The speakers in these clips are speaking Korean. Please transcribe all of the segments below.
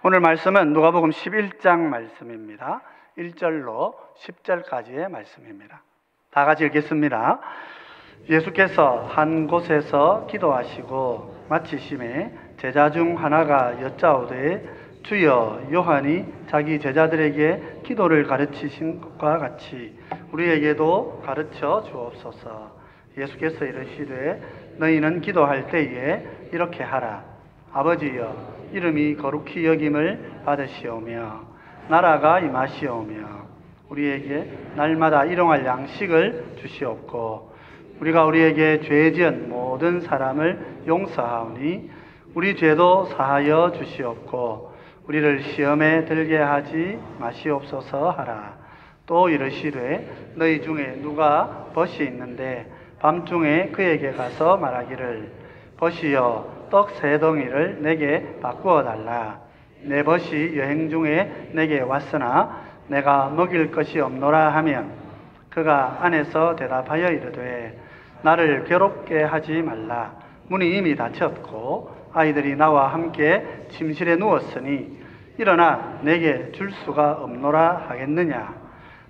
오늘 말씀은 누가복음 11장 말씀입니다. 1절로 10절까지의 말씀입니다. 다 같이 읽겠습니다. 예수께서 한 곳에서 기도하시고 마치심에 제자 중 하나가 여짜오되 주여, 요한이 자기 제자들에게 기도를 가르치신 것과 같이 우리에게도 가르쳐 주옵소서. 예수께서 이르시되 너희는 기도할 때에 이렇게 하라. 아버지여, 이름이 거룩히 여김을 받으시오며 나라가 임하시오며 우리에게 날마다 일용할 양식을 주시옵고 우리가 우리에게 죄 지은 모든 사람을 용서하오니 우리 죄도 사하여 주시옵고 우리를 시험에 들게 하지 마시옵소서 하라. 또 이르시되 너희 중에 누가 벗이 있는데 밤중에 그에게 가서 말하기를 벗이여, 떡 3덩이를 내게 바꾸어 달라. 내 벗이 여행 중에 내게 왔으나 내가 먹일 것이 없노라 하면 그가 안에서 대답하여 이르되 나를 괴롭게 하지 말라. 문이 이미 닫혔고 아이들이 나와 함께 침실에 누웠으니 일어나 내게 줄 수가 없노라 하겠느냐.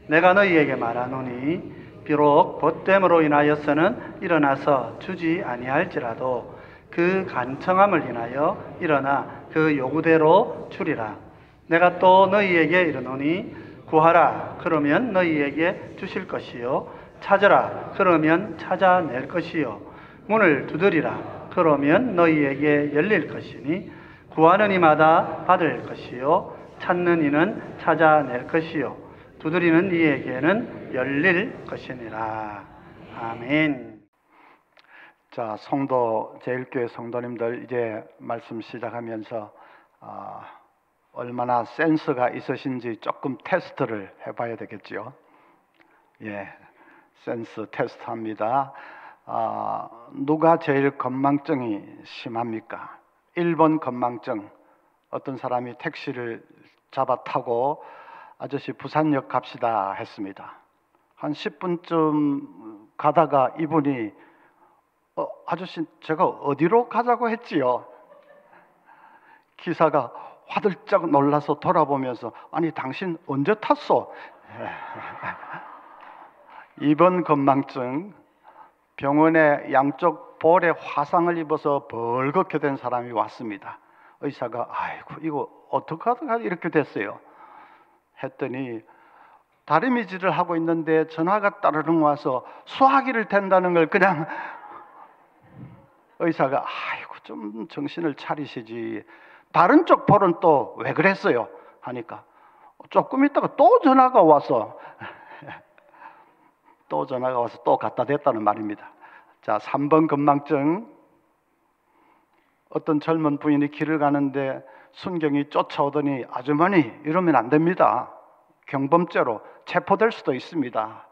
내가 너희에게 말하노니 비록 벗됨으로 인하여서는 일어나서 주지 아니할지라도 그 간청함을 인하여 일어나 그 요구대로 주리라. 내가 또 너희에게 이르노니 구하라, 그러면 너희에게 주실 것이요 찾으라, 그러면 찾아낼 것이요 문을 두드리라, 그러면 너희에게 열릴 것이니 구하는 이마다 받을 것이요 찾는 이는 찾아낼 것이요 두드리는 이에게는 열릴 것이니라. 아멘. 자, 성도, 제일교회 성도님들, 이제 말씀 시작하면서 얼마나 센스가 있으신지 조금 테스트를 해봐야 되겠죠. 예, 센스 테스트합니다. 누가 제일 건망증이 심합니까? 1번 건망증. 어떤 사람이 택시를 잡아 타고 아저씨 부산역 갑시다 했습니다. 한 10분쯤 가다가 이분이 아저씨 제가 어디로 가자고 했지요? 기사가 화들짝 놀라서 돌아보면서 아니 당신 언제 탔어? 2번 건망증. 병원에 양쪽 볼에 화상을 입어서 벌겋게 된 사람이 왔습니다. 의사가 아이고 이거 어떡하다가 이렇게 됐어요? 했더니 다리미질을 하고 있는데 전화가 따르릉 와서 수화기를 댄다는 걸 그냥 의사가 아이고 좀 정신을 차리시지, 다른 쪽 볼은 또 왜 그랬어요? 하니까 조금 있다가 또 전화가 와서 또 전화가 와서 또 갖다 댔다는 말입니다. 자, 3번 건망증. 어떤 젊은 부인이 길을 가는데 순경이 쫓아오더니 아주머니 이러면 안 됩니다. 경범죄로 체포될 수도 있습니다.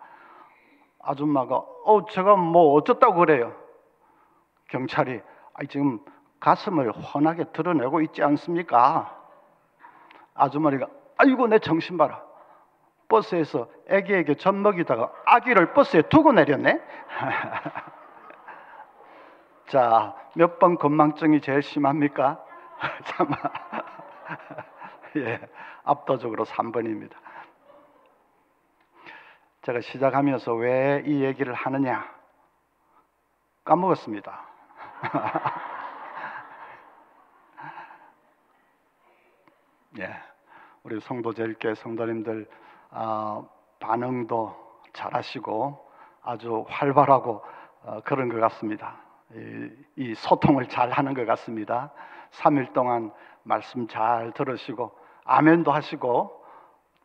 아줌마가 제가 뭐 어쩌다고 그래요? 경찰이 지금 가슴을 훤하게 드러내고 있지 않습니까? 아주머니가 아이고 내 정신 봐라. 버스에서 아기에게 젖 먹이다가 아기를 버스에 두고 내렸네. 자, 몇 번 건망증이 제일 심합니까? 참아. 예, 압도적으로 3번입니다. 제가 시작하면서 왜 이 얘기를 하느냐 까먹었습니다. 예, 우리 성도제일교회 성도님들 반응도 잘하시고 아주 활발하고 그런 것 같습니다. 이 소통을 잘 하는 것 같습니다. 3일 동안 말씀 잘 들으시고 아멘도 하시고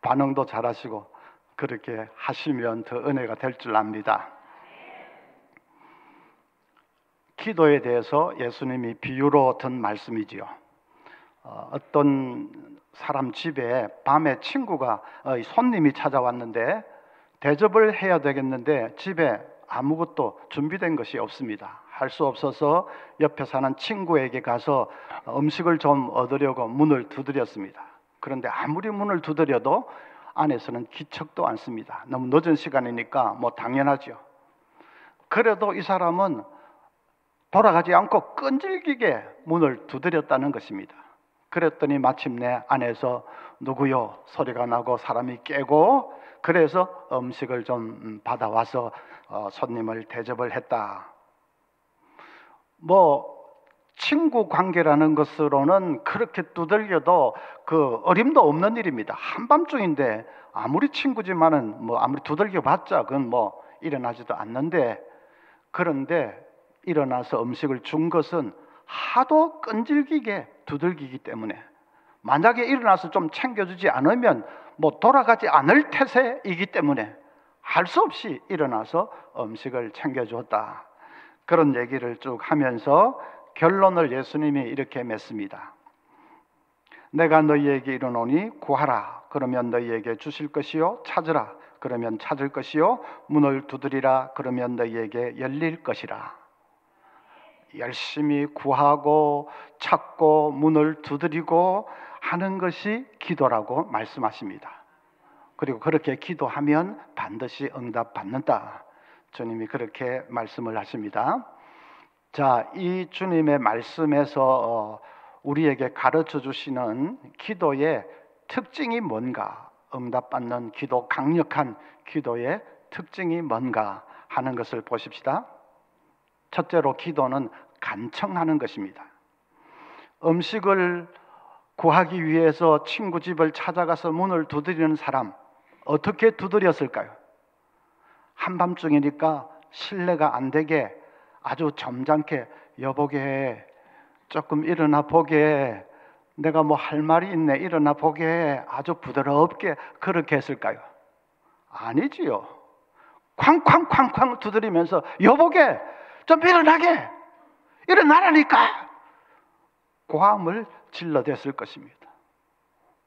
반응도 잘하시고 그렇게 하시면 더 은혜가 될 줄 압니다. 기도에 대해서 예수님이 비유로 든 말씀이지요. 어떤 사람 집에 밤에 친구가 손님이 찾아왔는데 대접을 해야 되겠는데 집에 아무것도 준비된 것이 없습니다. 할 수 없어서 옆에 사는 친구에게 가서 음식을 좀 얻으려고 문을 두드렸습니다. 그런데 아무리 문을 두드려도 안에서는 기척도 않습니다. 너무 늦은 시간이니까 뭐 당연하죠. 그래도 이 사람은 돌아가지 않고 끈질기게 문을 두드렸다는 것입니다. 그랬더니 마침내 안에서 누구요? 소리가 나고 사람이 깨고, 그래서 음식을 좀 받아와서 손님을 대접을 했다. 친구 관계라는 것으로는 그렇게 두들겨도 어림도 없는 일입니다. 한밤중인데 아무리 친구지만은 아무리 두들겨 봤자 그건 일어나지도 않는데, 그런데 일어나서 음식을 준 것은 하도 끈질기게 두들기기 때문에, 만약에 일어나서 좀 챙겨주지 않으면 돌아가지 않을 태세이기 때문에 할 수 없이 일어나서 음식을 챙겨줬다. 그런 얘기를 쭉 하면서 결론을 예수님이 이렇게 맺습니다. 내가 너희에게 이르노니 구하라 그러면 너희에게 주실 것이요, 찾으라 그러면 찾을 것이요, 문을 두드리라 그러면 너희에게 열릴 것이라. 열심히 구하고 찾고 문을 두드리고 하는 것이 기도라고 말씀하십니다. 그리고 그렇게 기도하면 반드시 응답받는다. 주님이 그렇게 말씀을 하십니다. 자, 이 주님의 말씀에서 우리에게 가르쳐 주시는 기도의 특징이 뭔가, 응답받는 기도, 강력한 기도의 특징이 뭔가 하는 것을 보십시다. 첫째로 기도는 간청하는 것입니다. 음식을 구하기 위해서 친구 집을 찾아가서 문을 두드리는 사람, 어떻게 두드렸을까요? 한밤중이니까 실례가 안 되게 아주 점잖게, 여보게 조금 일어나 보게, 내가 할 말이 있네, 일어나 보게, 아주 부드럽게 그렇게 했을까요? 아니지요. 쾅쾅쾅쾅 두드리면서 여보게 좀 일어나게, 일어나라니까, 고함을 질러댔을 것입니다.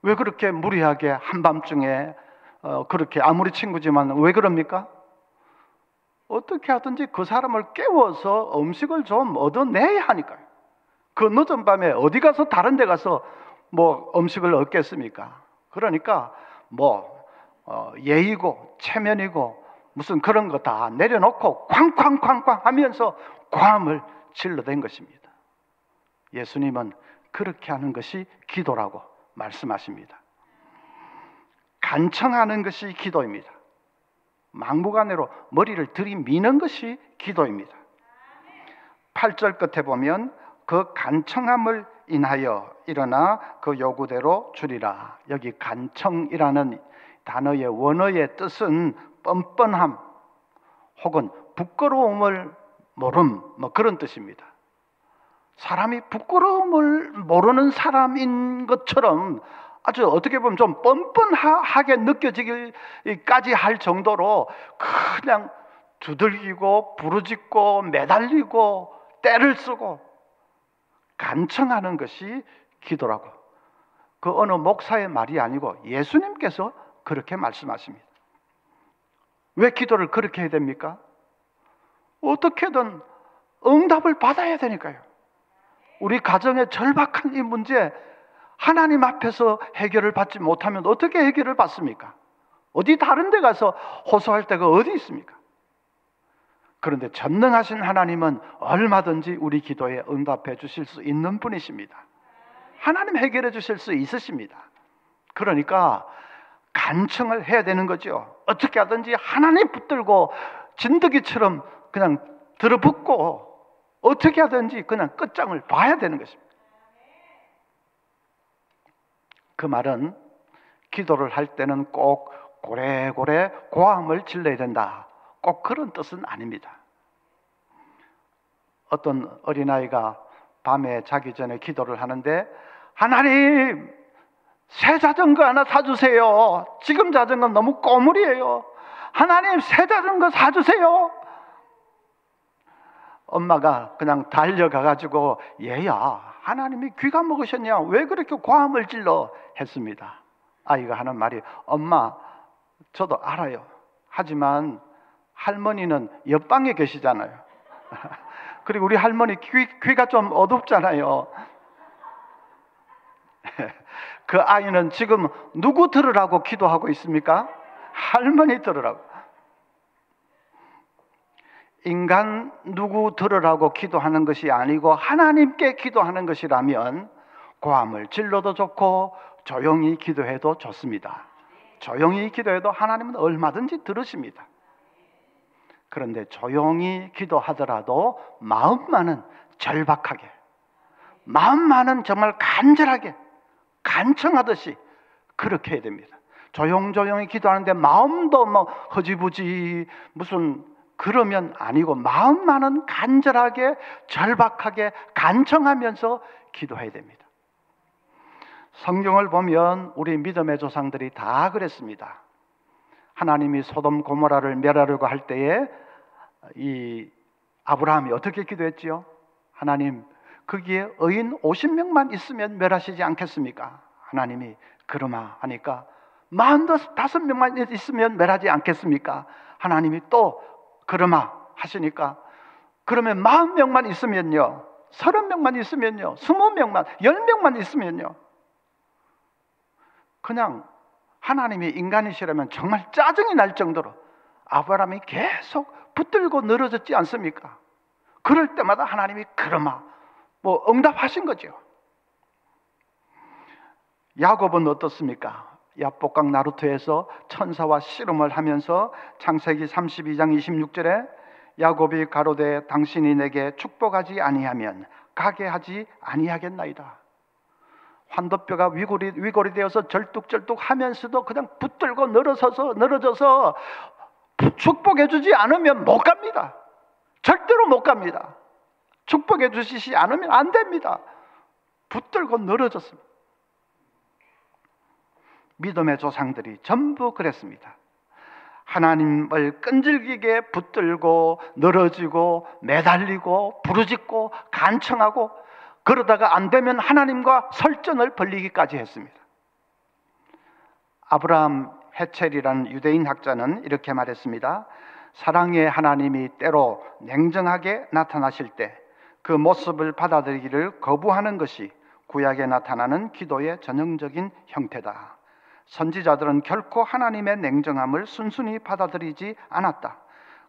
왜 그렇게 무리하게 한밤중에 그렇게, 아무리 친구지만 왜 그럽니까? 어떻게 하든지 그 사람을 깨워서 음식을 좀 얻어내야 하니까요. 그 늦은 밤에 어디 가서 다른 데 가서 음식을 얻겠습니까? 그러니까 예의고 체면이고 무슨 그런 거 다 내려놓고 쾅쾅쾅쾅 하면서 고함을 질러댄 것입니다. 예수님은 그렇게 하는 것이 기도라고 말씀하십니다. 간청하는 것이 기도입니다. 막무가내로 머리를 들이미는 것이 기도입니다. 8절 끝에 보면 그 간청함을 인하여 일어나 그 요구대로 주리라. 여기 간청이라는 단어의 원어의 뜻은 뻔뻔함 혹은 부끄러움을 모름, 그런 뜻입니다. 사람이 부끄러움을 모르는 사람인 것처럼 아주 어떻게 보면 좀 뻔뻔하게 느껴지기까지 할 정도로 그냥 두들기고 부르짖고 매달리고 떼를 쓰고 간청하는 것이 기도라고. 그 어느 목사의 말이 아니고 예수님께서 그렇게 말씀하십니다. 왜 기도를 그렇게 해야 됩니까? 어떻게든 응답을 받아야 되니까요. 우리 가정의 절박한 이 문제, 하나님 앞에서 해결을 받지 못하면 어떻게 해결을 받습니까? 어디 다른 데 가서 호소할 데가 어디 있습니까? 그런데 전능하신 하나님은 얼마든지 우리 기도에 응답해 주실 수 있는 분이십니다. 하나님 해결해 주실 수 있으십니다. 그러니까 간청을 해야 되는 거죠. 어떻게 하든지 하나님 붙들고 진드기처럼 그냥 들어붙고 어떻게 하든지 그냥 끝장을 봐야 되는 것입니다. 그 말은 기도를 할 때는 꼭 고래고래 고함을 질러야 된다, 꼭 그런 뜻은 아닙니다. 어떤 어린아이가 밤에 자기 전에 기도를 하는데, 하나님 새 자전거 하나 사주세요. 지금 자전거는 너무 꼬물이에요. 하나님 새 자전거 사주세요. 엄마가 그냥 달려가가지고, 얘야 하나님이 귀가 먹으셨냐, 왜 그렇게 고함을 질러 했습니다. 아이가 하는 말이, 엄마 저도 알아요. 하지만 할머니는 옆방에 계시잖아요. 그리고 우리 할머니 귀가 좀 어둡잖아요. 그 아이는 지금 누구 들으라고 기도하고 있습니까? 할머니 들으라고. 인간 누구 들으라고 기도하는 것이 아니고 하나님께 기도하는 것이라면 고함을 질러도 좋고 조용히 기도해도 좋습니다. 조용히 기도해도 하나님은 얼마든지 들으십니다. 그런데 조용히 기도하더라도 마음만은 절박하게, 마음만은 정말 간절하게 간청하듯이 그렇게 해야 됩니다. 조용조용히 기도하는데 마음도 뭐 허지부지 무슨 그러면 아니고 마음만은 간절하게 절박하게 간청하면서 기도해야 됩니다. 성경을 보면 우리 믿음의 조상들이 다 그랬습니다. 하나님이 소돔 고모라를 멸하려고 할 때에 이 아브라함이 어떻게 기도했지요? 하나님, 거기에 의인 50명만 있으면 멸하시지 않겠습니까? 하나님이 그러마 하니까 45명만 있으면 멸하지 않겠습니까? 하나님이 또 그러마 하시니까 그러면 40명만 있으면요, 30명만 있으면요, 20명만, 10명만 있으면요, 그냥 하나님이 인간이시라면 정말 짜증이 날 정도로 아브라함이 계속 붙들고 늘어졌지 않습니까? 그럴 때마다 하나님이 그러마 뭐 응답하신 거죠. 야곱은 어떻습니까? 야복강 나루토에서 천사와 씨름을 하면서 창세기 32장 26절에 야곱이 가로되 당신이 내게 축복하지 아니하면 가게 하지 아니하겠나이다. 환도뼈가 위골이 되어서 절뚝절뚝 하면서도 그냥 붙들고 늘어져서 축복해 주지 않으면 못 갑니다. 절대로 못 갑니다. 축복해 주시지 않으면 안 됩니다. 붙들고 늘어졌습니다. 믿음의 조상들이 전부 그랬습니다. 하나님을 끈질기게 붙들고 늘어지고 매달리고 부르짖고 간청하고 그러다가 안 되면 하나님과 설전을 벌이기까지 했습니다. 아브라함 헤첼이라는 유대인 학자는 이렇게 말했습니다. 사랑의 하나님이 때로 냉정하게 나타나실 때 그 모습을 받아들이기를 거부하는 것이 구약에 나타나는 기도의 전형적인 형태다. 선지자들은 결코 하나님의 냉정함을 순순히 받아들이지 않았다.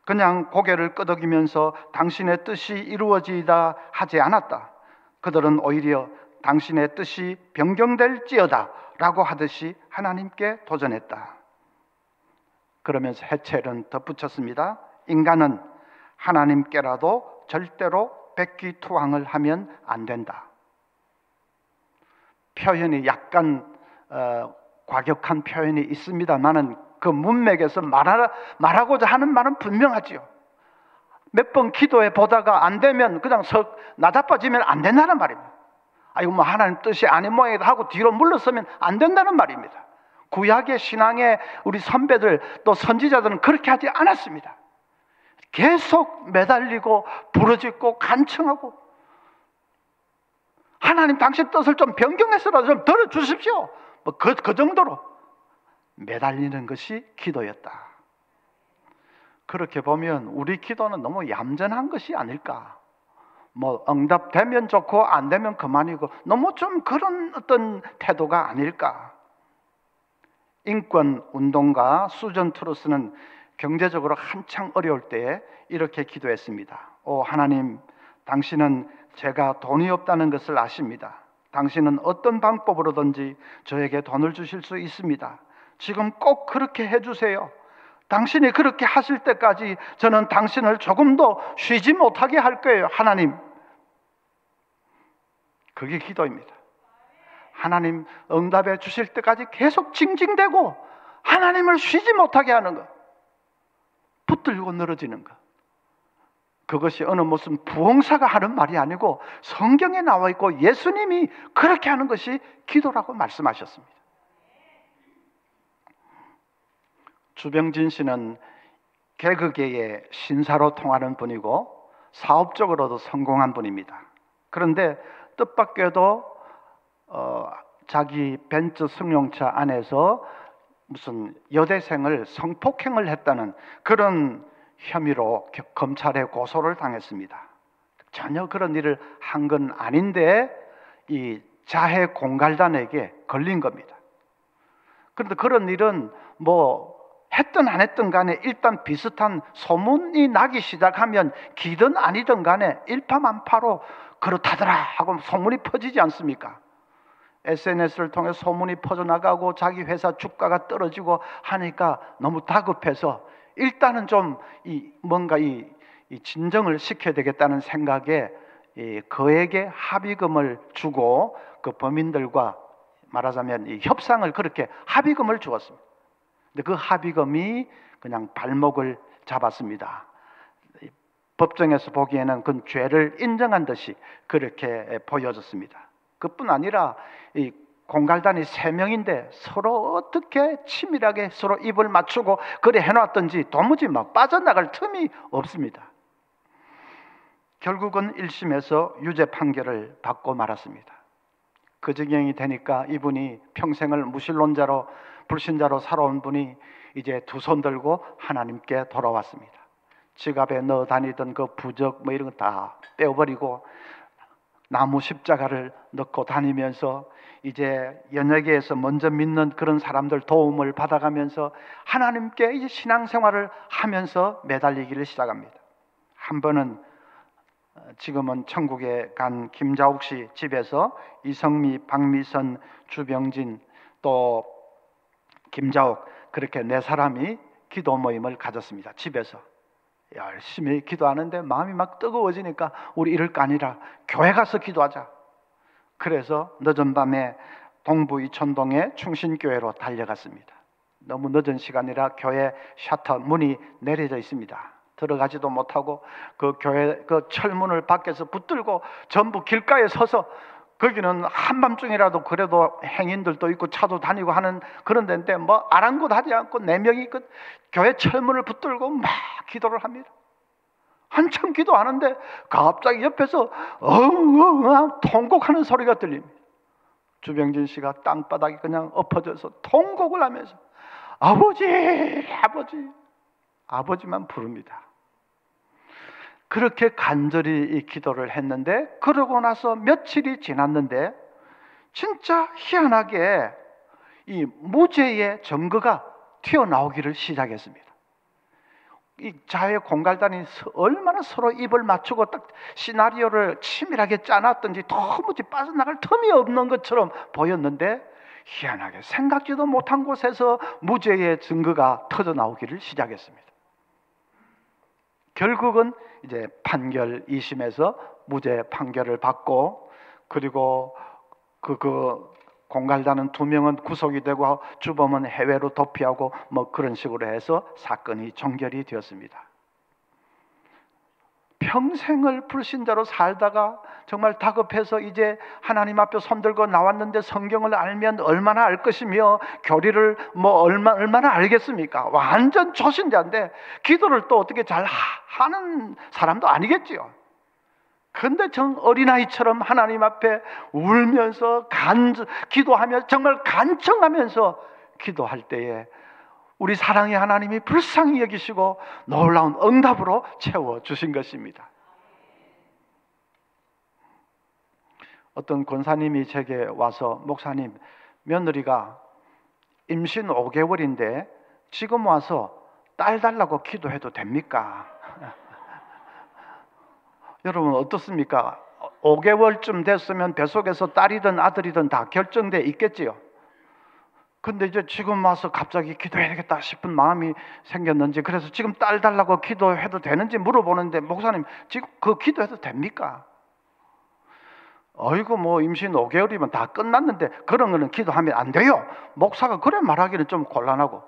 그냥 고개를 끄덕이면서 당신의 뜻이 이루어지이다 하지 않았다. 그들은 오히려 당신의 뜻이 변경될지어다 라고 하듯이 하나님께 도전했다. 그러면서 헤첼은 덧붙였습니다. 인간은 하나님께라도 절대로 백기투항을 하면 안 된다. 표현이 약간 과격한 표현이 있습니다만은 그 문맥에서 말하고자 하는 말은 분명하지요. 몇 번 기도해 보다가 안 되면 그냥 나자빠지면 안 된다는 말입니다. 이거 뭐 하나님 뜻이 아닌 모양이다 하고 뒤로 물러서면 안 된다는 말입니다. 구약의 신앙의 우리 선배들 또 선지자들은 그렇게 하지 않았습니다. 계속 매달리고 부르짖고 간청하고 하나님 당신 뜻을 좀 변경해서라도 좀 들어주십시오. 뭐 그 정도로 매달리는 것이 기도였다. 그렇게 보면 우리 기도는 너무 얌전한 것이 아닐까. 뭐 응답되면 좋고 안 되면 그만이고 너무 좀 그런 어떤 태도가 아닐까. 인권 운동가 수전 트루스는 경제적으로 한창 어려울 때에 이렇게 기도했습니다. 오 하나님, 당신은 제가 돈이 없다는 것을 아십니다. 당신은 어떤 방법으로든지 저에게 돈을 주실 수 있습니다. 지금 꼭 그렇게 해주세요. 당신이 그렇게 하실 때까지 저는 당신을 조금도 쉬지 못하게 할 거예요. 하나님. 그게 기도입니다. 하나님 응답해 주실 때까지 계속 징징대고 하나님을 쉬지 못하게 하는 것, 붙들고 늘어지는 것. 그것이 어느 무슨 부흥사가 하는 말이 아니고 성경에 나와 있고 예수님이 그렇게 하는 것이 기도라고 말씀하셨습니다. 주병진 씨는 개그계의 신사로 통하는 분이고 사업적으로도 성공한 분입니다. 그런데 뜻밖에도 자기 벤츠 승용차 안에서 무슨 여대생을 성폭행을 했다는 그런 혐의로 검찰에 고소를 당했습니다. 전혀 그런 일을 한 건 아닌데 이 자해 공갈단에게 걸린 겁니다. 그런데 그런 일은 뭐 했든 안 했든 간에 일단 비슷한 소문이 나기 시작하면 기든 아니든 간에 일파만파로 그렇다더라 하고 소문이 퍼지지 않습니까? SNS를 통해 소문이 퍼져나가고 자기 회사 주가가 떨어지고 하니까 너무 다급해서 일단은 좀 뭔가 이 진정을 시켜야 되겠다는 생각에 그에게 합의금을 주고 그 범인들과 말하자면 이 협상을 그렇게 합의금을 주었습니다. 근데 그 합의금이 그냥 발목을 잡았습니다. 법정에서 보기에는 그 죄를 인정한 듯이 그렇게 보여졌습니다. 그뿐 아니라 이 공갈단이 3명인데 서로 어떻게 치밀하게 서로 입을 맞추고 그래 해놨던지 도무지 막 빠져나갈 틈이 없습니다. 결국은 1심에서 유죄 판결을 받고 말았습니다. 그 지경이 되니까 이분이 평생을 무신론자로 불신자로 살아온 분이 이제 두 손 들고 하나님께 돌아왔습니다. 지갑에 넣어 다니던 그 부적 뭐 이런 거 다 떼어버리고 나무 십자가를 넣고 다니면서 이제 연예계에서 먼저 믿는 그런 사람들 도움을 받아가면서 하나님께 이제 신앙생활을 하면서 매달리기를 시작합니다. 한 번은 지금은 천국에 간 김자옥 씨 집에서 이성미, 박미선, 주병진 또 김자옥 그렇게 4사람이 기도 모임을 가졌습니다. 집에서 열심히 기도하는데 마음이 막 뜨거워지니까 우리 이럴 거 아니라 교회 가서 기도하자. 그래서 늦은 밤에 동부 이촌동의 충신교회로 달려갔습니다. 너무 늦은 시간이라 교회 셔터 문이 내려져 있습니다. 들어가지도 못하고 그 교회 그 철문을 밖에서 붙들고 전부 길가에 서서 거기는 한밤중이라도 그래도 행인들도 있고 차도 다니고 하는 그런 데인데 뭐 아랑곳하지 않고 4명이 그 교회 철문을 붙들고 막 기도를 합니다. 한참 기도하는데 갑자기 옆에서 통곡하는 소리가 들립니다. 주병진 씨가 땅바닥에 그냥 엎어져서 통곡을 하면서 아버지, 아버지, 아버지만 부릅니다. 그렇게 간절히 이 기도를 했는데 그러고 나서 며칠이 지났는데 진짜 희한하게 이 무죄의 증거가 튀어나오기를 시작했습니다. 이 자의 공갈단이 얼마나 서로 입을 맞추고 딱 시나리오를 치밀하게 짜놨던지 도무지 빠져나갈 틈이 없는 것처럼 보였는데 희한하게 생각지도 못한 곳에서 무죄의 증거가 터져나오기를 시작했습니다. 결국은 이제 판결 2심에서 무죄 판결을 받고 그리고 그 공갈단은 2명은 구속이 되고 주범은 해외로 도피하고 뭐 그런 식으로 해서 사건이 종결이 되었습니다. 평생을 불신자로 살다가 정말 다급해서 이제 하나님 앞에 손들고 나왔는데 성경을 알면 얼마나 알 것이며 교리를 뭐 얼마나 알겠습니까? 완전 초신자인데 기도를 또 어떻게 잘 하는 사람도 아니겠지요. 그런데 정 어린아이처럼 하나님 앞에 울면서 기도하며 정말 간청하면서 기도할 때에 우리 사랑의 하나님이 불쌍히 여기시고 놀라운 응답으로 채워주신 것입니다. 어떤 권사님이 제게 와서 목사님, 며느리가 임신 5개월인데 지금 와서 딸 달라고 기도해도 됩니까? 여러분 어떻습니까? 5개월쯤 됐으면 뱃속에서 딸이든 아들이든 다 결정돼 있겠지요. 근데 이제 지금 와서 갑자기 기도해야 되겠다 싶은 마음이 생겼는지 그래서 지금 딸 달라고 기도해도 되는지 물어보는데 목사님 지금 그 기도해도 됩니까? 어이구 뭐 임신 5개월이면 다 끝났는데 그런 거는 기도하면 안 돼요. 목사가 그래 말하기는 좀 곤란하고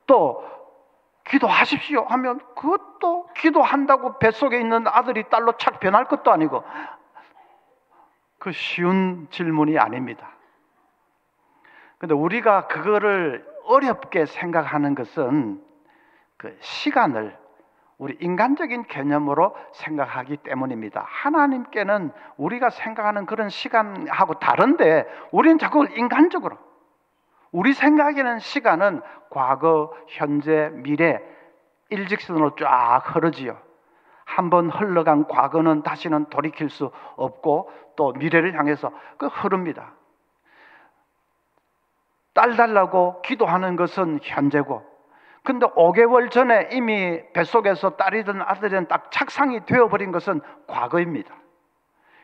또 기도하십시오 하면 그것도 기도한다고 뱃속에 있는 아들이 딸로 착 변할 것도 아니고 그 쉬운 질문이 아닙니다. 근데 우리가 그거를 어렵게 생각하는 것은 그 시간을 우리 인간적인 개념으로 생각하기 때문입니다. 하나님께는 우리가 생각하는 그런 시간하고 다른데 우리는 자꾸 인간적으로 우리 생각에는 시간은 과거, 현재, 미래 일직선으로 쫙 흐르지요. 한번 흘러간 과거는 다시는 돌이킬 수 없고 또 미래를 향해서 그 흐릅니다. 딸 달라고 기도하는 것은 현재고 근데 5개월 전에 이미 뱃속에서 딸이든 아들이든 딱 착상이 되어버린 것은 과거입니다.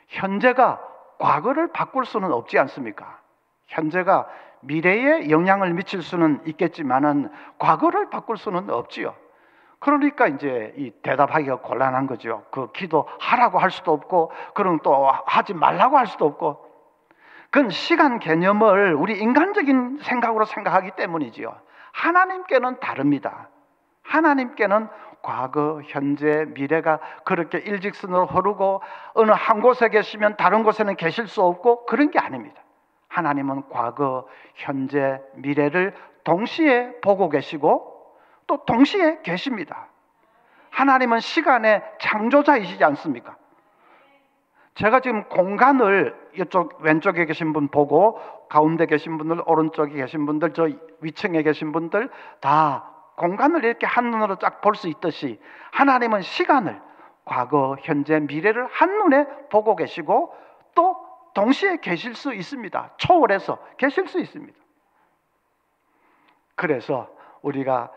현재가 과거를 바꿀 수는 없지 않습니까? 현재가 미래에 영향을 미칠 수는 있겠지만은 과거를 바꿀 수는 없지요. 그러니까 이제 이 대답하기가 곤란한 거죠. 그 기도하라고 할 수도 없고, 그럼 또 하지 말라고 할 수도 없고. 그건 시간 개념을 우리 인간적인 생각으로 생각하기 때문이지요. 하나님께는 다릅니다. 하나님께는 과거, 현재, 미래가 그렇게 일직선으로 흐르고 어느 한 곳에 계시면 다른 곳에는 계실 수 없고 그런 게 아닙니다. 하나님은 과거, 현재, 미래를 동시에 보고 계시고 또 동시에 계십니다. 하나님은 시간의 창조자이시지 않습니까? 제가 지금 공간을 이쪽 왼쪽에 계신 분 보고 가운데 계신 분들, 오른쪽에 계신 분들, 저 위층에 계신 분들 다 공간을 이렇게 한눈으로 쫙 볼 수 있듯이 하나님은 시간을 과거, 현재, 미래를 한눈에 보고 계시고 또 동시에 계실 수 있습니다. 초월해서 계실 수 있습니다. 그래서 우리가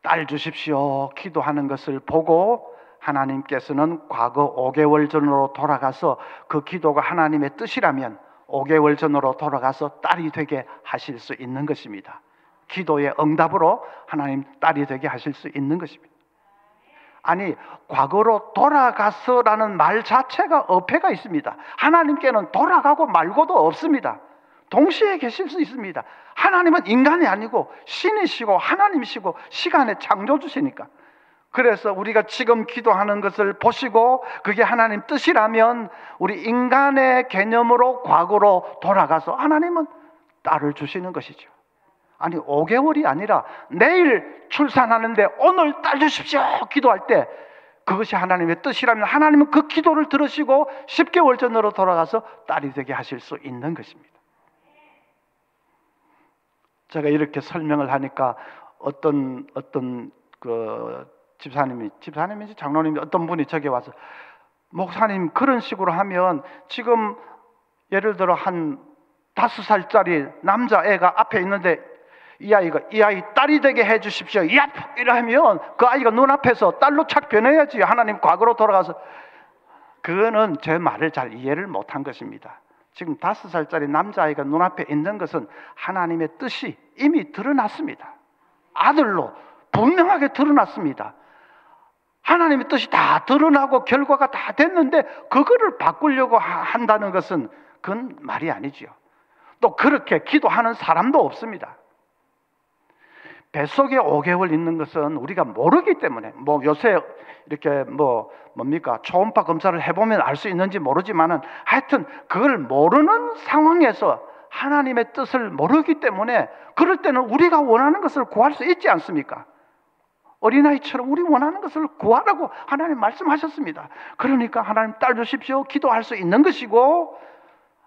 딸 주십시오 기도하는 것을 보고 하나님께서는 과거 5개월 전으로 돌아가서 그 기도가 하나님의 뜻이라면 5개월 전으로 돌아가서 딸이 되게 하실 수 있는 것입니다. 기도의 응답으로 하나님 딸이 되게 하실 수 있는 것입니다. 아니, 과거로 돌아가서라는 말 자체가 어폐가 있습니다. 하나님께는 돌아가고 말고도 없습니다. 동시에 계실 수 있습니다. 하나님은 인간이 아니고 신이시고 하나님이시고 시간의 창조주시니까. 그래서 우리가 지금 기도하는 것을 보시고 그게 하나님 뜻이라면 우리 인간의 개념으로 과거로 돌아가서 하나님은 딸을 주시는 것이죠. 아니, 5개월이 아니라 내일 출산하는데 오늘 딸 주십시오 기도할 때 그것이 하나님의 뜻이라면 하나님은 그 기도를 들으시고 10개월 전으로 돌아가서 딸이 되게 하실 수 있는 것입니다. 제가 이렇게 설명을 하니까 어떤 그 집사님인지 장로님이 어떤 분이 저기 와서 목사님 그런 식으로 하면 지금 예를 들어 한 5살짜리 남자애가 앞에 있는데 이 아이 딸이 되게 해 주십시오 이러면 그 아이가 눈앞에서 딸로 착 변해야지. 하나님 과거로 돌아가서. 그거는 제 말을 잘 이해를 못한 것입니다. 지금 5살짜리 남자아이가 눈앞에 있는 것은 하나님의 뜻이 이미 드러났습니다. 아들로 분명하게 드러났습니다. 하나님의 뜻이 다 드러나고 결과가 다 됐는데 그거를 바꾸려고 한다는 것은 그건 말이 아니지요. 또 그렇게 기도하는 사람도 없습니다. 뱃속에 5개월 있는 것은 우리가 모르기 때문에 요새 이렇게 뭡니까 초음파 검사를 해보면 알 수 있는지 모르지만은 하여튼 그걸 모르는 상황에서 하나님의 뜻을 모르기 때문에 그럴 때는 우리가 원하는 것을 구할 수 있지 않습니까? 어린아이처럼 우리 원하는 것을 구하라고 하나님 말씀하셨습니다. 그러니까 하나님 딸 주십시오 기도할 수 있는 것이고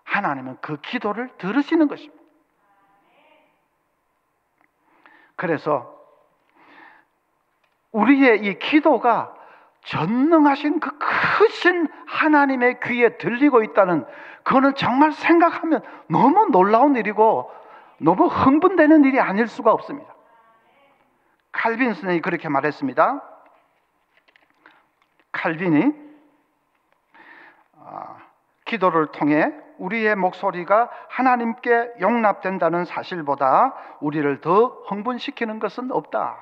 하나님은 그 기도를 들으시는 것입니다. 그래서 우리의 이 기도가 전능하신 그 크신 하나님의 귀에 들리고 있다는 그거는 정말 생각하면 너무 놀라운 일이고 너무 흥분되는 일이 아닐 수가 없습니다. 칼빈 선생이 그렇게 말했습니다. 칼빈이 기도를 통해 우리의 목소리가 하나님께 용납된다는 사실보다 우리를 더 흥분시키는 것은 없다.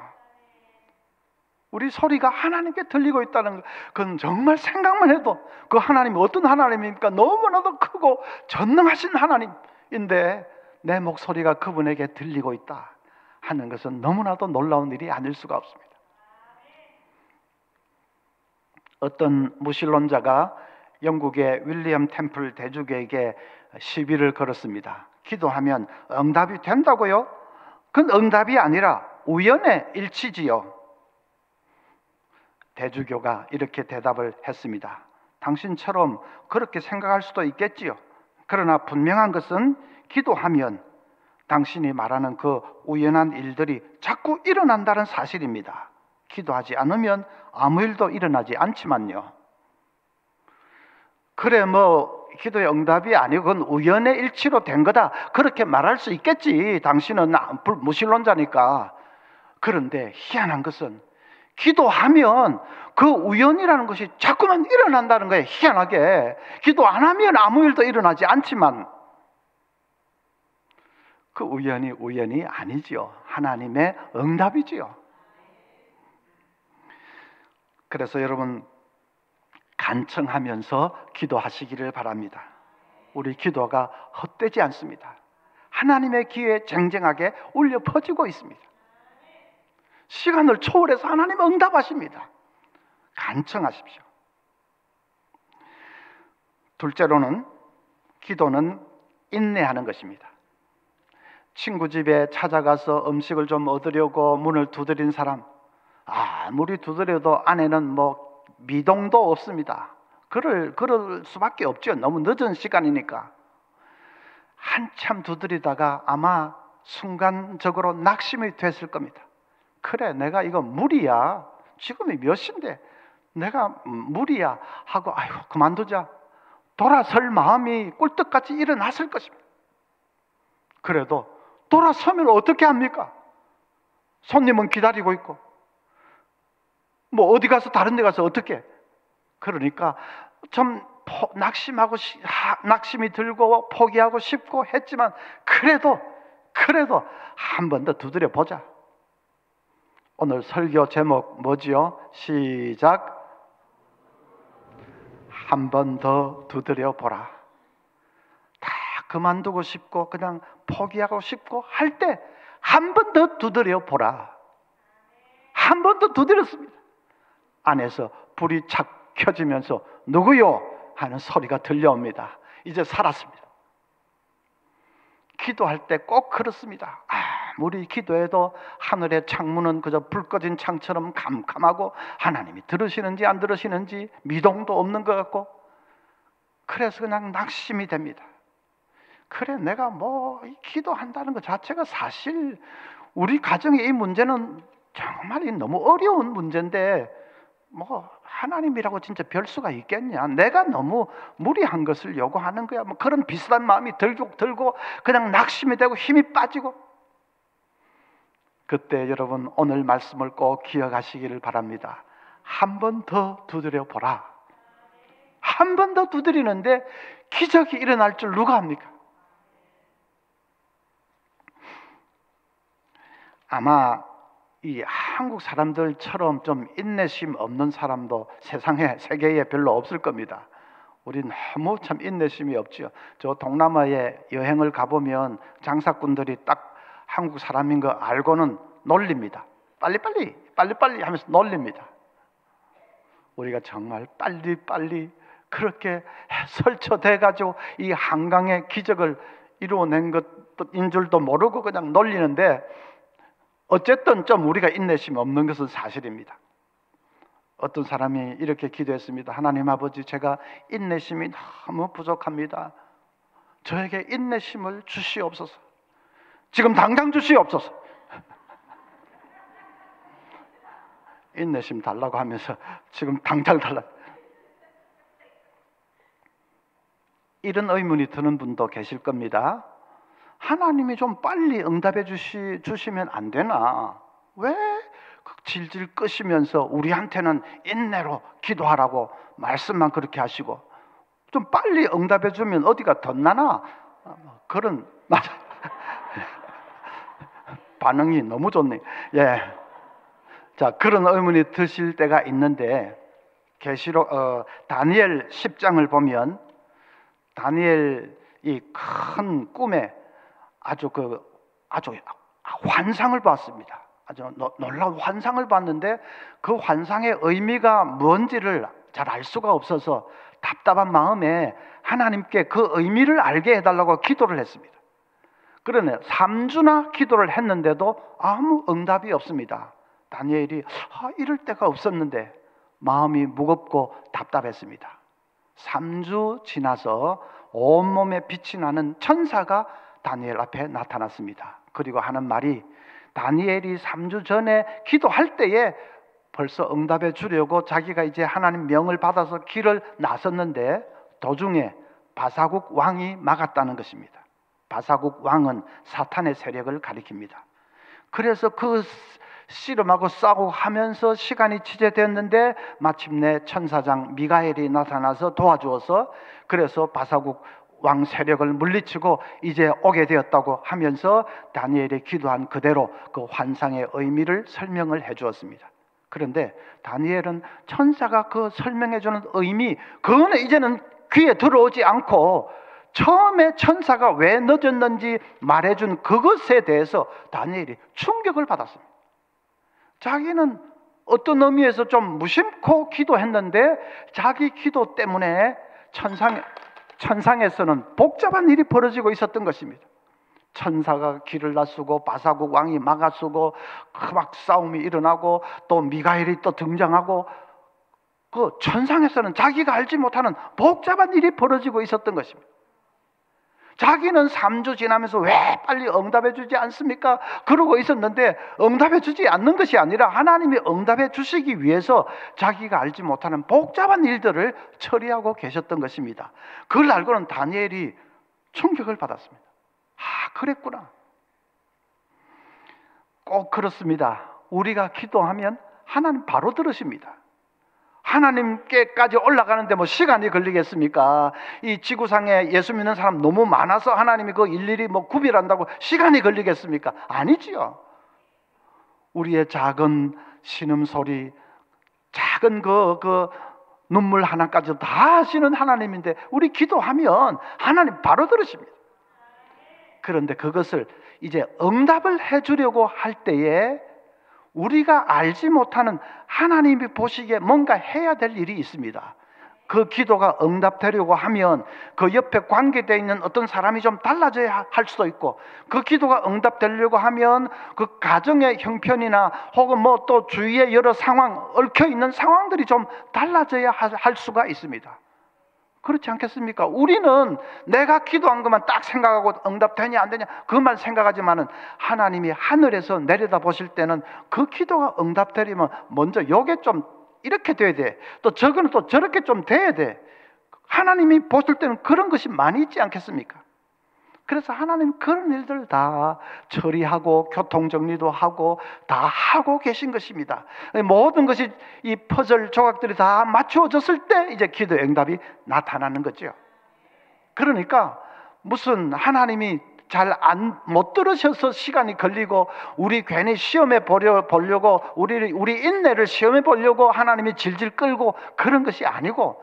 우리 소리가 하나님께 들리고 있다는 것, 그건 정말 생각만 해도 그 하나님이 어떤 하나님입니까? 너무나도 크고 전능하신 하나님인데 내 목소리가 그분에게 들리고 있다 하는 것은 너무나도 놀라운 일이 아닐 수가 없습니다. 어떤 무신론자가 영국의 윌리엄 템플 대주교에게 시비를 걸었습니다. 기도하면 응답이 된다고요? 그건 응답이 아니라 우연의 일치지요. 대주교가 이렇게 대답을 했습니다. 당신처럼 그렇게 생각할 수도 있겠지요. 그러나 분명한 것은 기도하면 당신이 말하는 그 우연한 일들이 자꾸 일어난다는 사실입니다. 기도하지 않으면 아무 일도 일어나지 않지만요. 그래 기도의 응답이 아니고 그건 우연의 일치로 된 거다 그렇게 말할 수 있겠지. 당신은 무신론자니까. 그런데 희한한 것은 기도하면 그 우연이라는 것이 자꾸만 일어난다는 거예요. 희한하게 기도 안 하면 아무 일도 일어나지 않지만 그 우연이 아니지요. 하나님의 응답이지요. 그래서 여러분 간청하면서 기도하시기를 바랍니다. 우리 기도가 헛되지 않습니다. 하나님의 귀에 쟁쟁하게 울려 퍼지고 있습니다. 시간을 초월해서 하나님 응답하십니다. 간청하십시오. 둘째로는 기도는 인내하는 것입니다. 친구 집에 찾아가서 음식을 좀 얻으려고 문을 두드린 사람, 아무리 두드려도 안에는 미동도 없습니다. 그럴 수밖에 없죠. 너무 늦은 시간이니까. 한참 두드리다가 아마 순간적으로 낙심이 됐을 겁니다. 그래, 내가 이거 무리야. 지금이 몇 시인데 내가 무리야 하고 아이고 그만두자. 돌아설 마음이 꿀떡같이 일어났을 것입니다. 그래도 돌아서면 어떻게 합니까? 손님은 기다리고 있고 어디 가서 다른 데 가서 어떻게? 그러니까 좀 낙심이 들고 포기하고 싶고 했지만 그래도 한 번 더 두드려 보자. 오늘 설교 제목 뭐지요? 시작. 한 번 더 두드려 보라. 다 그만두고 싶고 그냥 포기하고 싶고 할 때 한 번 더 두드려 보라. 한 번 더 두드렸습니다. 안에서 불이 착 켜지면서 누구요? 하는 소리가 들려옵니다. 이제 살았습니다. 기도할 때 꼭 그렇습니다. 아무리 기도해도 하늘의 창문은 그저 불 꺼진 창처럼 캄캄하고 하나님이 들으시는지 안 들으시는지 미동도 없는 것 같고 그래서 그냥 낙심이 됩니다. 그래, 내가 기도한다는 것 자체가 사실 우리 가정의 이 문제는 정말 너무 어려운 문제인데 하나님이라고 진짜 별 수가 있겠냐? 내가 너무 무리한 것을 요구하는 거야. 그런 비슷한 마음이 들고 그냥 낙심이 되고 힘이 빠지고 그때 여러분 오늘 말씀을 꼭 기억하시기를 바랍니다. 한 번 더 두드려 보라. 한 번 더 두드리는데 기적이 일어날 줄 누가 합니까? 아마 이 한국 사람들처럼 좀 인내심 없는 사람도 세계에 별로 없을 겁니다. 우린 너무 참 인내심이 없죠. 저 동남아에 여행을 가보면 장사꾼들이 딱 한국 사람인 거 알고는 놀립니다. 빨리빨리 하면서 놀립니다. 우리가 정말 빨리 그렇게 설쳐대가지고 이 한강의 기적을 이루어낸 것인 줄도 모르고 그냥 놀리는데 어쨌든 좀 우리가 인내심이 없는 것은 사실입니다. 어떤 사람이 이렇게 기도했습니다. 하나님 아버지, 제가 인내심이 너무 부족합니다. 저에게 인내심을 주시옵소서. 지금 당장 주시옵소서. 인내심 달라고 하면서 지금 당장 달라. 이런 의문이 드는 분도 계실 겁니다. 하나님이 좀 빨리 응답해 주시면 안 되나? 왜 질질 끄시면서 우리한테는 인내로 기도하라고 말씀만 그렇게 하시고 좀 빨리 응답해 주면 어디가 덧나나? 맞아. 반응이 너무 좋네. 예. 자, 그런 의문이 드실 때가 있는데 계시록 다니엘 10장을 보면 다니엘이 큰 꿈에 아주 환상을 봤습니다. 아주 놀라운 환상을 봤는데 그 환상의 의미가 뭔지를 잘 알 수가 없어서 답답한 마음에 하나님께 그 의미를 알게 해달라고 기도를 했습니다. 그러네 3주나 기도를 했는데도 아무 응답이 없습니다. 다니엘이 이럴 때가 없었는데 마음이 무겁고 답답했습니다. 3주 지나서 온몸에 빛이 나는 천사가 다니엘 앞에 나타났습니다. 그리고 하는 말이 다니엘이 3주 전에 기도할 때에 벌써 응답해 주려고 자기가 이제 하나님 명을 받아서 길을 나섰는데 도중에 바사국 왕이 막았다는 것입니다. 바사국 왕은 사탄의 세력을 가리킵니다. 그래서 그 씨름하고 싸우고 하면서 시간이 지체되었는데 마침내 천사장 미가엘이 나타나서 도와주어서 그래서 바사국 왕 세력을 물리치고 이제 오게 되었다고 하면서 다니엘이 기도한 그대로 그 환상의 의미를 설명을 해 주었습니다. 그런데 다니엘은 천사가 그 설명해 주는 의미, 그거는 이제는 귀에 들어오지 않고 처음에 천사가 왜 늦었는지 말해준 그것에 대해서 다니엘이 충격을 받았습니다. 자기는 어떤 의미에서 좀 무심코 기도했는데 자기 기도 때문에 천상에서는 복잡한 일이 벌어지고 있었던 것입니다. 천사가 길을 나서고 바사국 왕이 막아서고 막 싸움이 일어나고 또 미가엘이 또 등장하고 그 천상에서는 자기가 알지 못하는 복잡한 일이 벌어지고 있었던 것입니다. 자기는 3주 지나면서 왜 빨리 응답해 주지 않습니까? 그러고 있었는데 응답해 주지 않는 것이 아니라 하나님이 응답해 주시기 위해서 자기가 알지 못하는 복잡한 일들을 처리하고 계셨던 것입니다. 그걸 알고는 다니엘이 충격을 받았습니다. 그랬구나. 꼭 그렇습니다. 우리가 기도하면 하나님 바로 들으십니다. 하나님께까지 올라가는데 뭐 시간이 걸리겠습니까? 이 지구상에 예수 믿는 사람 너무 많아서 하나님이 그 일일이 뭐 구별한다고 시간이 걸리겠습니까? 아니지요. 우리의 작은 신음소리, 작은 그 눈물 하나까지 다 하시는 하나님인데 우리 기도하면 하나님 바로 들으십니다. 그런데 그것을 이제 응답을 해주려고 할 때에 우리가 알지 못하는 하나님이 보시기에 뭔가 해야 될 일이 있습니다. 그 기도가 응답되려고 하면 그 옆에 관계되어 있는 어떤 사람이 좀 달라져야 할 수도 있고, 그 기도가 응답되려고 하면 그 가정의 형편이나 혹은 뭐 또 주위의 여러 상황, 얽혀 있는 상황들이 좀 달라져야 할 수가 있습니다. 그렇지 않겠습니까? 우리는 내가 기도한 것만 딱 생각하고 응답되냐 안 되냐 그것만 생각하지만은 하나님이 하늘에서 내려다 보실 때는 그 기도가 응답되려면 먼저 요게 좀 이렇게 돼야 돼. 또 저거는 또 저렇게 좀 돼야 돼. 하나님이 보실 때는 그런 것이 많이 있지 않겠습니까? 그래서 하나님 그런 일들 다 처리하고 교통정리도 하고 다 하고 계신 것입니다. 모든 것이 이 퍼즐 조각들이 다 맞추어졌을 때 이제 기도 응답이 나타나는 거죠. 그러니까 무슨 하나님이 잘 못 들으셔서 시간이 걸리고 우리 괜히 시험해 보려고 우리 인내를 시험해 보려고 하나님이 질질 끌고 그런 것이 아니고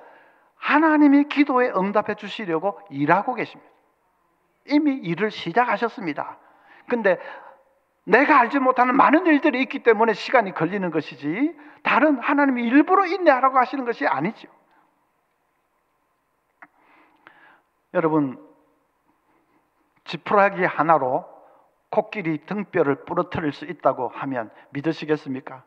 하나님이 기도에 응답해 주시려고 일하고 계십니다. 이미 일을 시작하셨습니다. 근데 내가 알지 못하는 많은 일들이 있기 때문에 시간이 걸리는 것이지 다른 하나님이 일부러 인내하라고 하시는 것이 아니죠. 여러분, 지푸라기 하나로 코끼리 등뼈를 부러뜨릴 수 있다고 하면 믿으시겠습니까?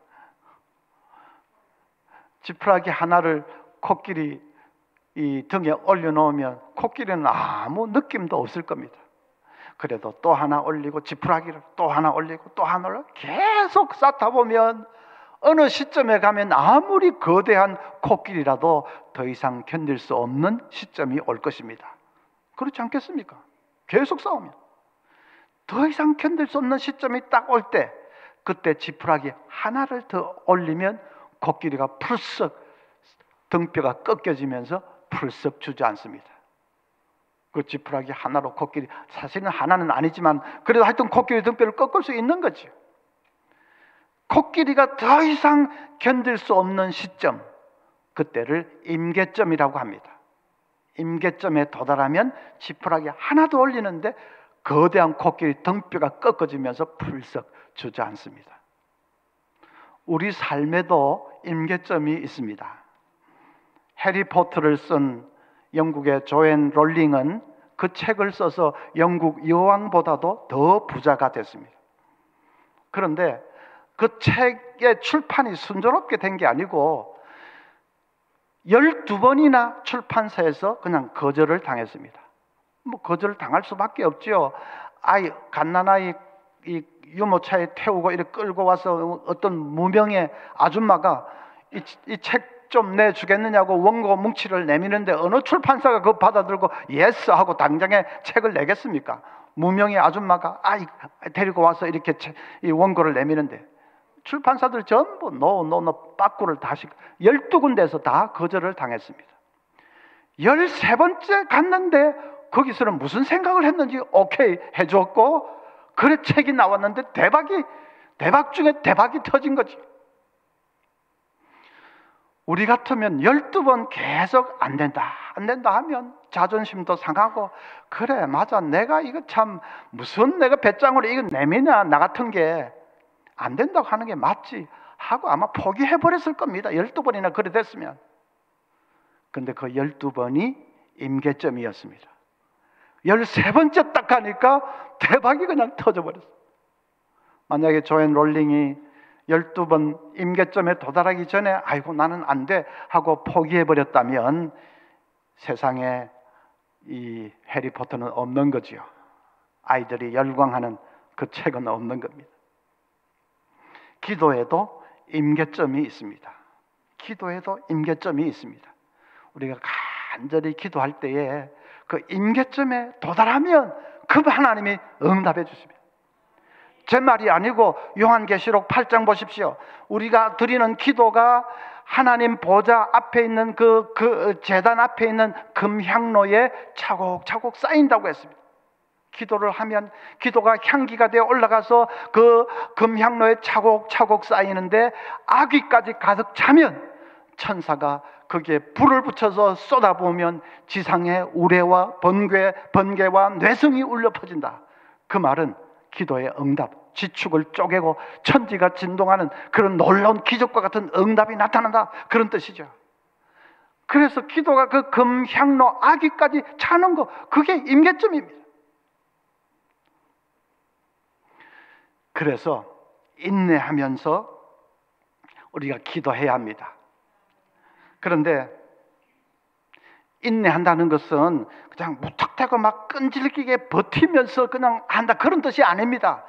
지푸라기 하나를 코끼리 이 등에 올려놓으면 코끼리는 아무 느낌도 없을 겁니다. 그래도 또 하나 올리고 지푸라기를 또 하나 올리고 또 하나 올리고 계속 쌓다 보면 어느 시점에 가면 아무리 거대한 코끼리라도 더 이상 견딜 수 없는 시점이 올 것입니다. 그렇지 않겠습니까? 계속 싸우면 더 이상 견딜 수 없는 시점이 딱 올 때 그때 지푸라기 하나를 더 올리면 코끼리가 풀썩 등뼈가 꺾여지면서 풀썩 주저앉습니다. 그 지푸라기 하나로 코끼리, 사실은 하나는 아니지만 그래도 하여튼 코끼리 등뼈를 꺾을 수 있는 거죠. 코끼리가 더 이상 견딜 수 없는 시점, 그때를 임계점이라고 합니다. 임계점에 도달하면 지푸라기 하나 더 올리는데 거대한 코끼리 등뼈가 꺾어지면서 풀썩 주저앉습니다. 우리 삶에도 임계점이 있습니다. 해리포터를 쓴 영국의 조앤 롤링은 그 책을 써서 영국 여왕보다도 더 부자가 됐습니다. 그런데 그 책의 출판이 순조롭게 된 게 아니고 12번이나 출판사에서 그냥 거절을 당했습니다. 뭐 거절을 당할 수밖에 없죠. 갓난아이 이 유모차에 태우고 이렇게 끌고 와서 어떤 무명의 아줌마가 이 책 좀 내주겠느냐고 원고 뭉치를 내미는데 어느 출판사가 그거 받아들고 예스 하고 당장에 책을 내겠습니까? 무명의 아줌마가 데리고 와서 이렇게 이 원고를 내미는데 출판사들 전부 노 빠꾸를 다시 12군데에서 다 거절을 당했습니다. 13번째 갔는데 거기서는 무슨 생각을 했는지 오케이 해줬고, 그래 책이 나왔는데 대박 중에 대박이 터진 거지. 우리 같으면 12번 계속 안 된다 하면 자존심도 상하고, 그래 맞아 내가 이거 참 무슨 내가 배짱으로 이거 내미냐, 나 같은 게 안 된다고 하는 게 맞지 하고 아마 포기해버렸을 겁니다. 12번이나 그래 됐으면. 근데 그 12번이 임계점이었습니다. 13번째 딱 가니까 대박이 그냥 터져버렸어요. 만약에 조앤 롤링이 12번 임계점에 도달하기 전에 아이고 나는 안 돼 하고 포기해버렸다면 세상에 이 해리포터는 없는 거지요. 아이들이 열광하는 그 책은 없는 겁니다. 기도에도 임계점이 있습니다. 기도에도 임계점이 있습니다. 우리가 간절히 기도할 때에 그 임계점에 도달하면 그 하나님이 응답해 주십니다. 제 말이 아니고 요한계시록 8장 보십시오. 우리가 드리는 기도가 하나님 보좌 앞에 있는 그 제단 앞에 있는 금향로에 차곡차곡 쌓인다고 했습니다. 기도를 하면 기도가 향기가 되어 올라가서 그 금향로에 차곡차곡 쌓이는데 아귀까지 가득 차면 천사가 거기에 불을 붙여서 쏟아부으면 지상에 우레와 번개와 뇌성이 울려 퍼진다. 그 말은 기도의 응답, 지축을 쪼개고 천지가 진동하는 그런 놀라운 기적과 같은 응답이 나타난다, 그런 뜻이죠. 그래서 기도가 그 금향로 아귀까지 차는 거, 그게 임계점입니다. 그래서 인내하면서 우리가 기도해야 합니다. 그런데 인내한다는 것은 그냥 무턱대고 막 끈질기게 버티면서 그냥 한다, 그런 뜻이 아닙니다.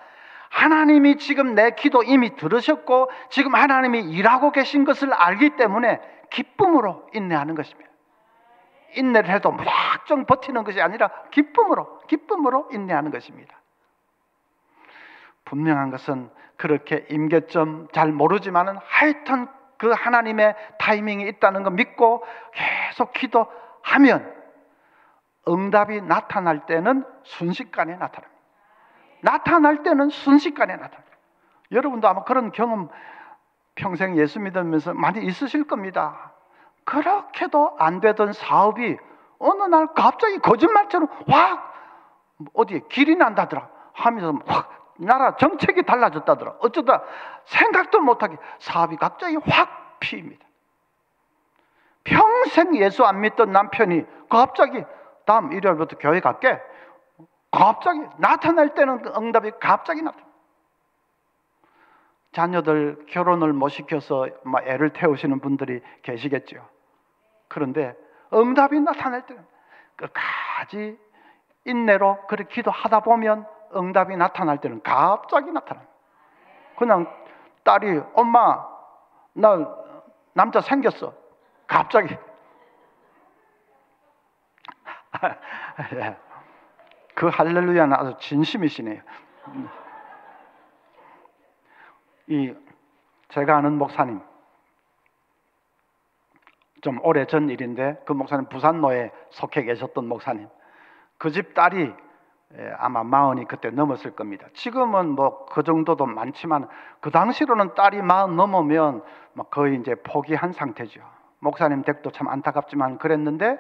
하나님이 지금 내 기도 이미 들으셨고 지금 하나님이 일하고 계신 것을 알기 때문에 기쁨으로 인내하는 것입니다. 인내를 해도 무작정 버티는 것이 아니라 기쁨으로 인내하는 것입니다. 분명한 것은 그렇게 임계점 잘 모르지만은 하여튼 그 하나님의 타이밍이 있다는 거 믿고 계속 기도하면 응답이 나타날 때는 순식간에 나타납니다. 나타날 때는 순식간에 나타납니다. 여러분도 아마 그런 경험 평생 예수 믿으면서 많이 있으실 겁니다. 그렇게도 안 되던 사업이 어느 날 갑자기 거짓말처럼 확 어디에 길이 난다더라 하면서 확 나라 정책이 달라졌다더라. 어쩌다 생각도 못하게 사업이 갑자기 확 피입니다. 평생 예수 안 믿던 남편이 갑자기 다음 일요일부터 교회 갈게, 갑자기 나타날 때는 그 응답이 갑자기 나타납니다. 자녀들 결혼을 못 시켜서 애를 태우시는 분들이 계시겠죠. 그런데 응답이 나타날 때는 끝까지 인내로 그렇게 기도하다 보면 응답이 나타날 때는 갑자기 나타납니다. 그냥 딸이 엄마 나 남자 생겼어, 갑자기. 그 할렐루야는 아주 진심이시네요. 제가 아는 목사님, 좀 오래전 일인데 그 목사님 부산노에 속해 계셨던 목사님, 그 집 딸이 아마 40이 그때 넘었을 겁니다. 지금은 뭐 그 정도도 많지만 그 당시로는 딸이 40 넘으면 거의 이제 포기한 상태죠. 목사님 댁도 참 안타깝지만 그랬는데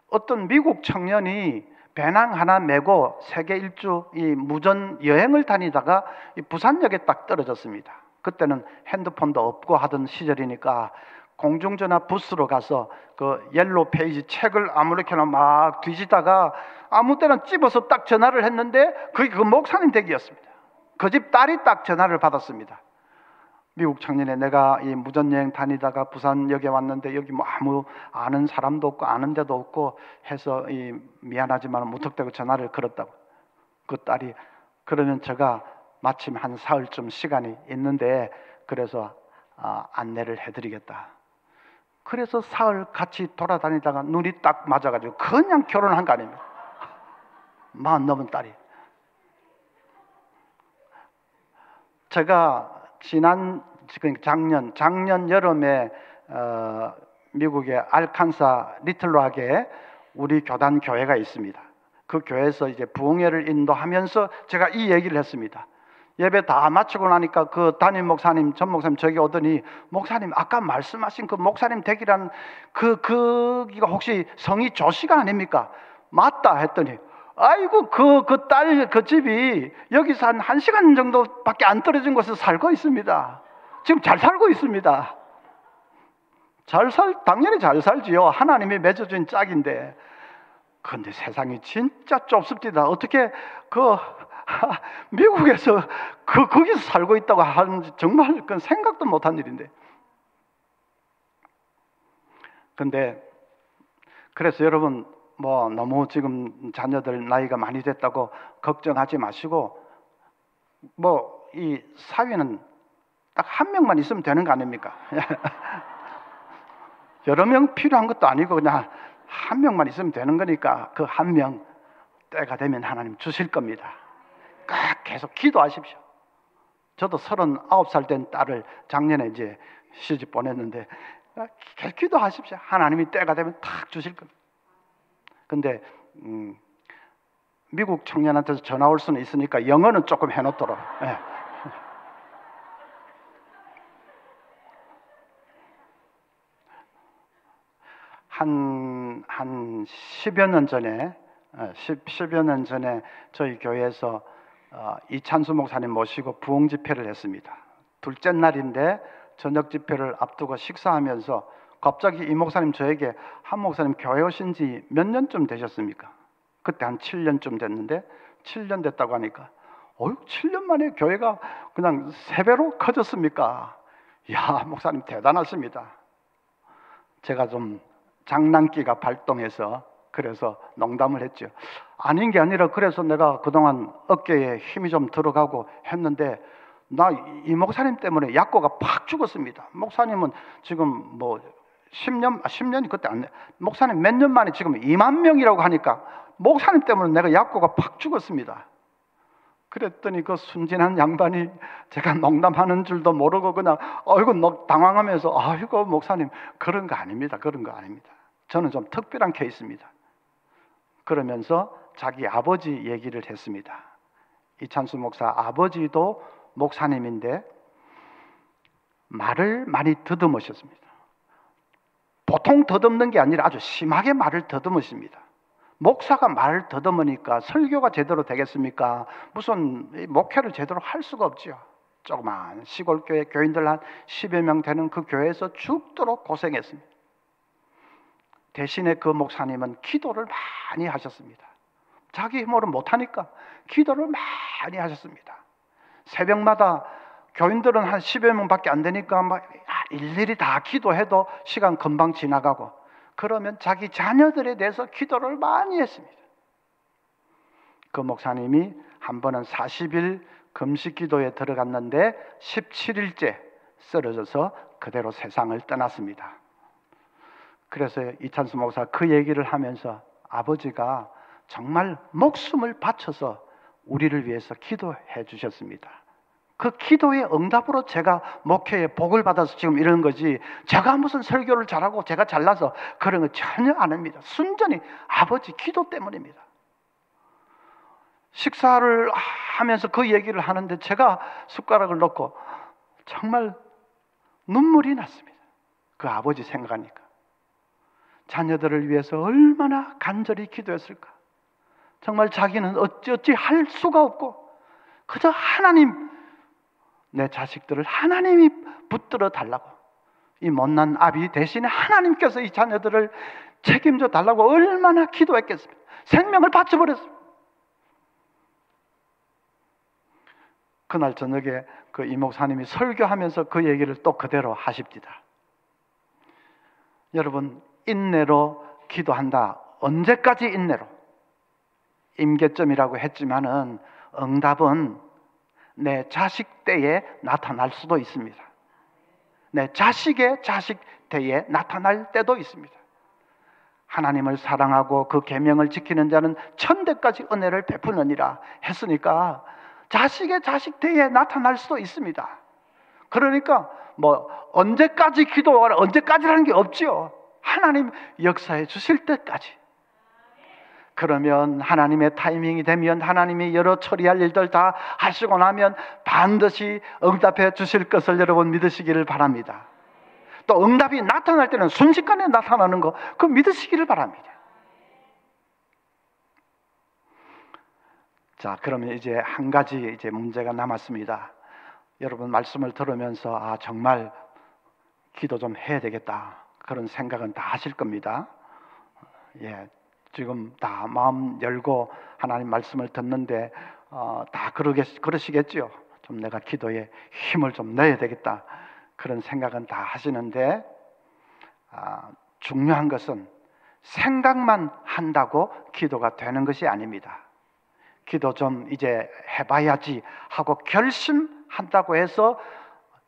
어떤 미국 청년이 배낭 하나 메고 세계 일주 이 무전 여행을 다니다가 이 부산역에 딱 떨어졌습니다. 그때는 핸드폰도 없고 하던 시절이니까 공중전화 부스로 가서 그 옐로우 페이지 책을 아무렇게나 막 뒤지다가 아무 때나 찝어서 딱 전화를 했는데 그게 그 목사님 댁이었습니다. 그 집 딸이 딱 전화를 받았습니다. 미국 청년에 내가 이 무전여행 다니다가 부산역에 왔는데 여기 뭐 아무 아는 사람도 없고 아는 데도 없고 해서 미안하지만 무턱대고 전화를 걸었다고. 그 딸이 그러면 제가 마침 한 사흘쯤 시간이 있는데 그래서 안내를 해드리겠다. 그래서 사흘 같이 돌아다니다가 눈이 딱 맞아가지고 그냥 결혼한 거 아닙니까? 40 넘은 딸이. 제가 작년 여름에 미국의 알칸사 리틀락에 우리 교단 교회가 있습니다. 그 교회에서 이제 부흥회를 인도하면서 제가 이 얘기를 했습니다. 예배 다 마치고 나니까 그 담임 목사님, 전 목사님 저기 오더니, 목사님 아까 말씀하신 그 목사님 댁이라는 그기가 혹시 성이 조씨가 아닙니까? 맞다 했더니, 아이고 그 딸 그 집이 여기서 한 1시간 정도밖에 안 떨어진 곳에서 살고 있습니다. 지금 잘 살고 있습니다. 당연히 잘 살지요. 하나님이 맺어준 짝인데. 그런데 세상이 진짜 좁습니다. 어떻게 미국에서 거기서 살고 있다고 하는지 정말 그건 생각도 못한 일인데. 근데 그래서 여러분 뭐 너무 지금 자녀들 나이가 많이 됐다고 걱정하지 마시고, 뭐 이 사위는 딱 한 명만 있으면 되는 거 아닙니까? 여러 명 필요한 것도 아니고 그냥 한 명만 있으면 되는 거니까 그 한 명 때가 되면 하나님 주실 겁니다. 계속 기도하십시오. 저도 39살 된 딸을 작년에 이제 시집 보냈는데 계속 기도하십시오. 하나님이 때가 되면 탁 주실 겁니다. 근데 미국 청년한테서 전화 올 수는 있으니까 영어는 조금 해놓도록. 네. 한 10여 년 전에 10여 년 전에 저희 교회에서 이찬수 목사님 모시고 부흥 집회를 했습니다. 둘째 날인데 저녁 집회를 앞두고 식사하면서 갑자기 이 목사님 저에게, 한 목사님 교회 오신 지 몇 년쯤 되셨습니까? 그때 한 7년쯤 됐는데, 7년 됐다고 하니까 7년 만에 교회가 그냥 3배로 커졌습니까? 이야, 목사님 대단하십니다. 제가 좀 장난기가 발동해서 그래서 농담을 했죠. 아닌 게 아니라 그래서 내가 그동안 어깨에 힘이 좀 들어가고 했는데 나 이 목사님 때문에 약고가 팍 죽었습니다. 목사님은 지금 뭐 10년이 그때 안 돼. 목사님 몇 년 만에 지금 2만 명이라고 하니까 목사님 때문에 내가 약고가 팍 죽었습니다. 그랬더니 그 순진한 양반이 제가 농담하는 줄도 모르고 그냥 당황하면서 아이고 목사님 그런 거 아닙니다. 그런 거 아닙니다. 저는 좀 특별한 케이스입니다. 그러면서 자기 아버지 얘기를 했습니다. 이찬수 목사 아버지도 목사님인데 말을 많이 더듬으셨습니다. 보통 더듬는 게 아니라 아주 심하게 말을 더듬으십니다. 목사가 말을 더듬으니까 설교가 제대로 되겠습니까? 무슨 목회를 제대로 할 수가 없죠. 조그만 시골교회 교인들 한 10여 명 되는 그 교회에서 죽도록 고생했습니다. 대신에 그 목사님은 기도를 많이 하셨습니다. 자기 힘으로 못하니까 기도를 많이 하셨습니다. 새벽마다 교인들은 한 10여 명밖에 안 되니까 막 일일이 다 기도해도 시간 금방 지나가고, 그러면 자기 자녀들에 대해서 기도를 많이 했습니다. 그 목사님이 한 번은 40일 금식 기도에 들어갔는데 17일째 쓰러져서 그대로 세상을 떠났습니다. 그래서 이찬수 목사 그 얘기를 하면서 아버지가 정말 목숨을 바쳐서 우리를 위해서 기도해 주셨습니다. 그 기도의 응답으로 제가 목회에 복을 받아서 지금 이러는 거지, 제가 무슨 설교를 잘하고 제가 잘나서 그런 거 전혀 안 합니다. 순전히 아버지 기도 때문입니다. 식사를 하면서 그 얘기를 하는데 제가 숟가락을 넣고 정말 눈물이 났습니다. 그 아버지 생각하니까. 자녀들을 위해서 얼마나 간절히 기도했을까. 정말 자기는 어찌 할 수가 없고 그저 하나님, 내 자식들을 하나님이 붙들어 달라고, 이 못난 아비 대신에 하나님께서 이 자녀들을 책임져 달라고 얼마나 기도했겠습니까? 생명을 바쳐버렸습니다. 그날 저녁에 그 이 목사님이 설교하면서 그 얘기를 또 그대로 하십니다. 여러분, 인내로 기도한다. 언제까지 인내로? 임계점이라고 했지만은 응답은 내 자식 때에 나타날 수도 있습니다. 내 자식의 자식 때에 나타날 때도 있습니다. 하나님을 사랑하고 그 계명을 지키는 자는 천대까지 은혜를 베푸느니라 했으니까 자식의 자식 때에 나타날 수도 있습니다. 그러니까 뭐 언제까지 기도하라, 언제까지라는 게 없지요. 하나님 역사해 주실 때까지. 그러면 하나님의 타이밍이 되면 하나님이 여러 처리할 일들 다 하시고 나면 반드시 응답해 주실 것을 여러분 믿으시기를 바랍니다. 또 응답이 나타날 때는 순식간에 나타나는 거, 그거 믿으시기를 바랍니다. 자, 그러면 이제 한 가지 이제 문제가 남았습니다. 여러분 말씀을 들으면서 정말 기도 좀 해야 되겠다, 그런 생각은 다 하실 겁니다. 예, 지금 다 마음 열고 하나님 말씀을 듣는데 다 그러시겠죠. 좀 내가 기도에 힘을 좀 내야 되겠다, 그런 생각은 다 하시는데 중요한 것은 생각만 한다고 기도가 되는 것이 아닙니다. 기도 좀 이제 해봐야지 하고 결심한다고 해서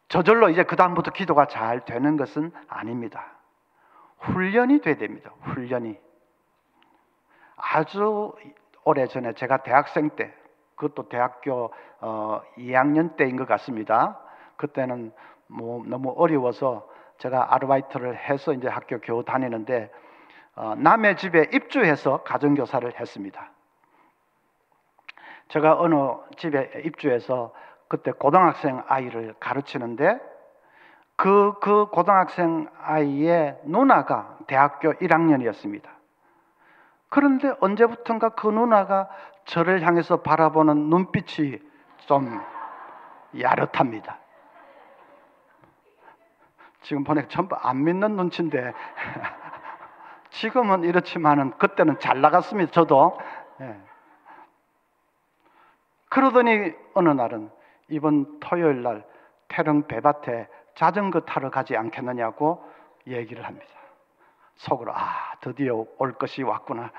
저절로 이제 그 다음부터 기도가 잘 되는 것은 아닙니다. 훈련이 돼야 됩니다. 훈련이. 아주 오래전에 제가 대학생 때, 그것도 대학교 2학년 때인 것 같습니다. 그때는 뭐 너무 어려워서 제가 아르바이트를 해서 이제 학교 겨우 다니는데 남의 집에 입주해서 가정교사를 했습니다. 제가 어느 집에 입주해서 그때 고등학생 아이를 가르치는데 그 고등학생 아이의 누나가 대학교 1학년이었습니다. 그런데 언제부턴가 그 누나가 저를 향해서 바라보는 눈빛이 좀 야릇합니다. 지금 보니까 전부 안 믿는 눈치인데 지금은 이렇지만은 그때는 잘 나갔습니다. 저도. 그러더니 어느 날은 이번 토요일 날 태릉 배밭에 자전거 타러 가지 않겠느냐고 얘기를 합니다. 속으로 드디어 올 것이 왔구나.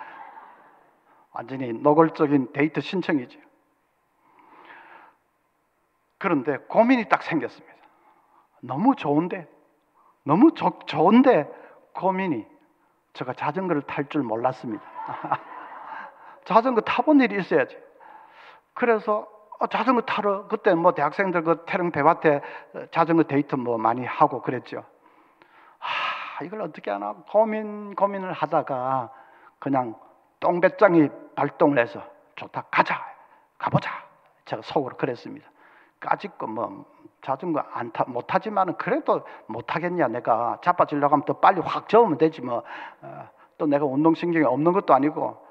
완전히 노골적인 데이트 신청이죠. 그런데 고민이 딱 생겼습니다. 너무 좋은데 고민이, 제가 자전거를 탈 줄 몰랐습니다. 자전거 타본 일이 있어야지. 그래서 자전거 타러, 그때 뭐 대학생들 그 태릉 배밭에 자전거 데이트 뭐 많이 하고 그랬죠. 이걸 어떻게 하나 고민을 하다가 그냥 똥배짱이 발동을 해서 좋다, 가보자. 제가 속으로 그랬습니다. 까짓거 뭐 자전거 못 타지만은 그래도 못 타겠냐, 내가 자빠지려고 하면 더 빨리 확 저으면 되지 뭐. 또 내가 운동신경이 없는 것도 아니고.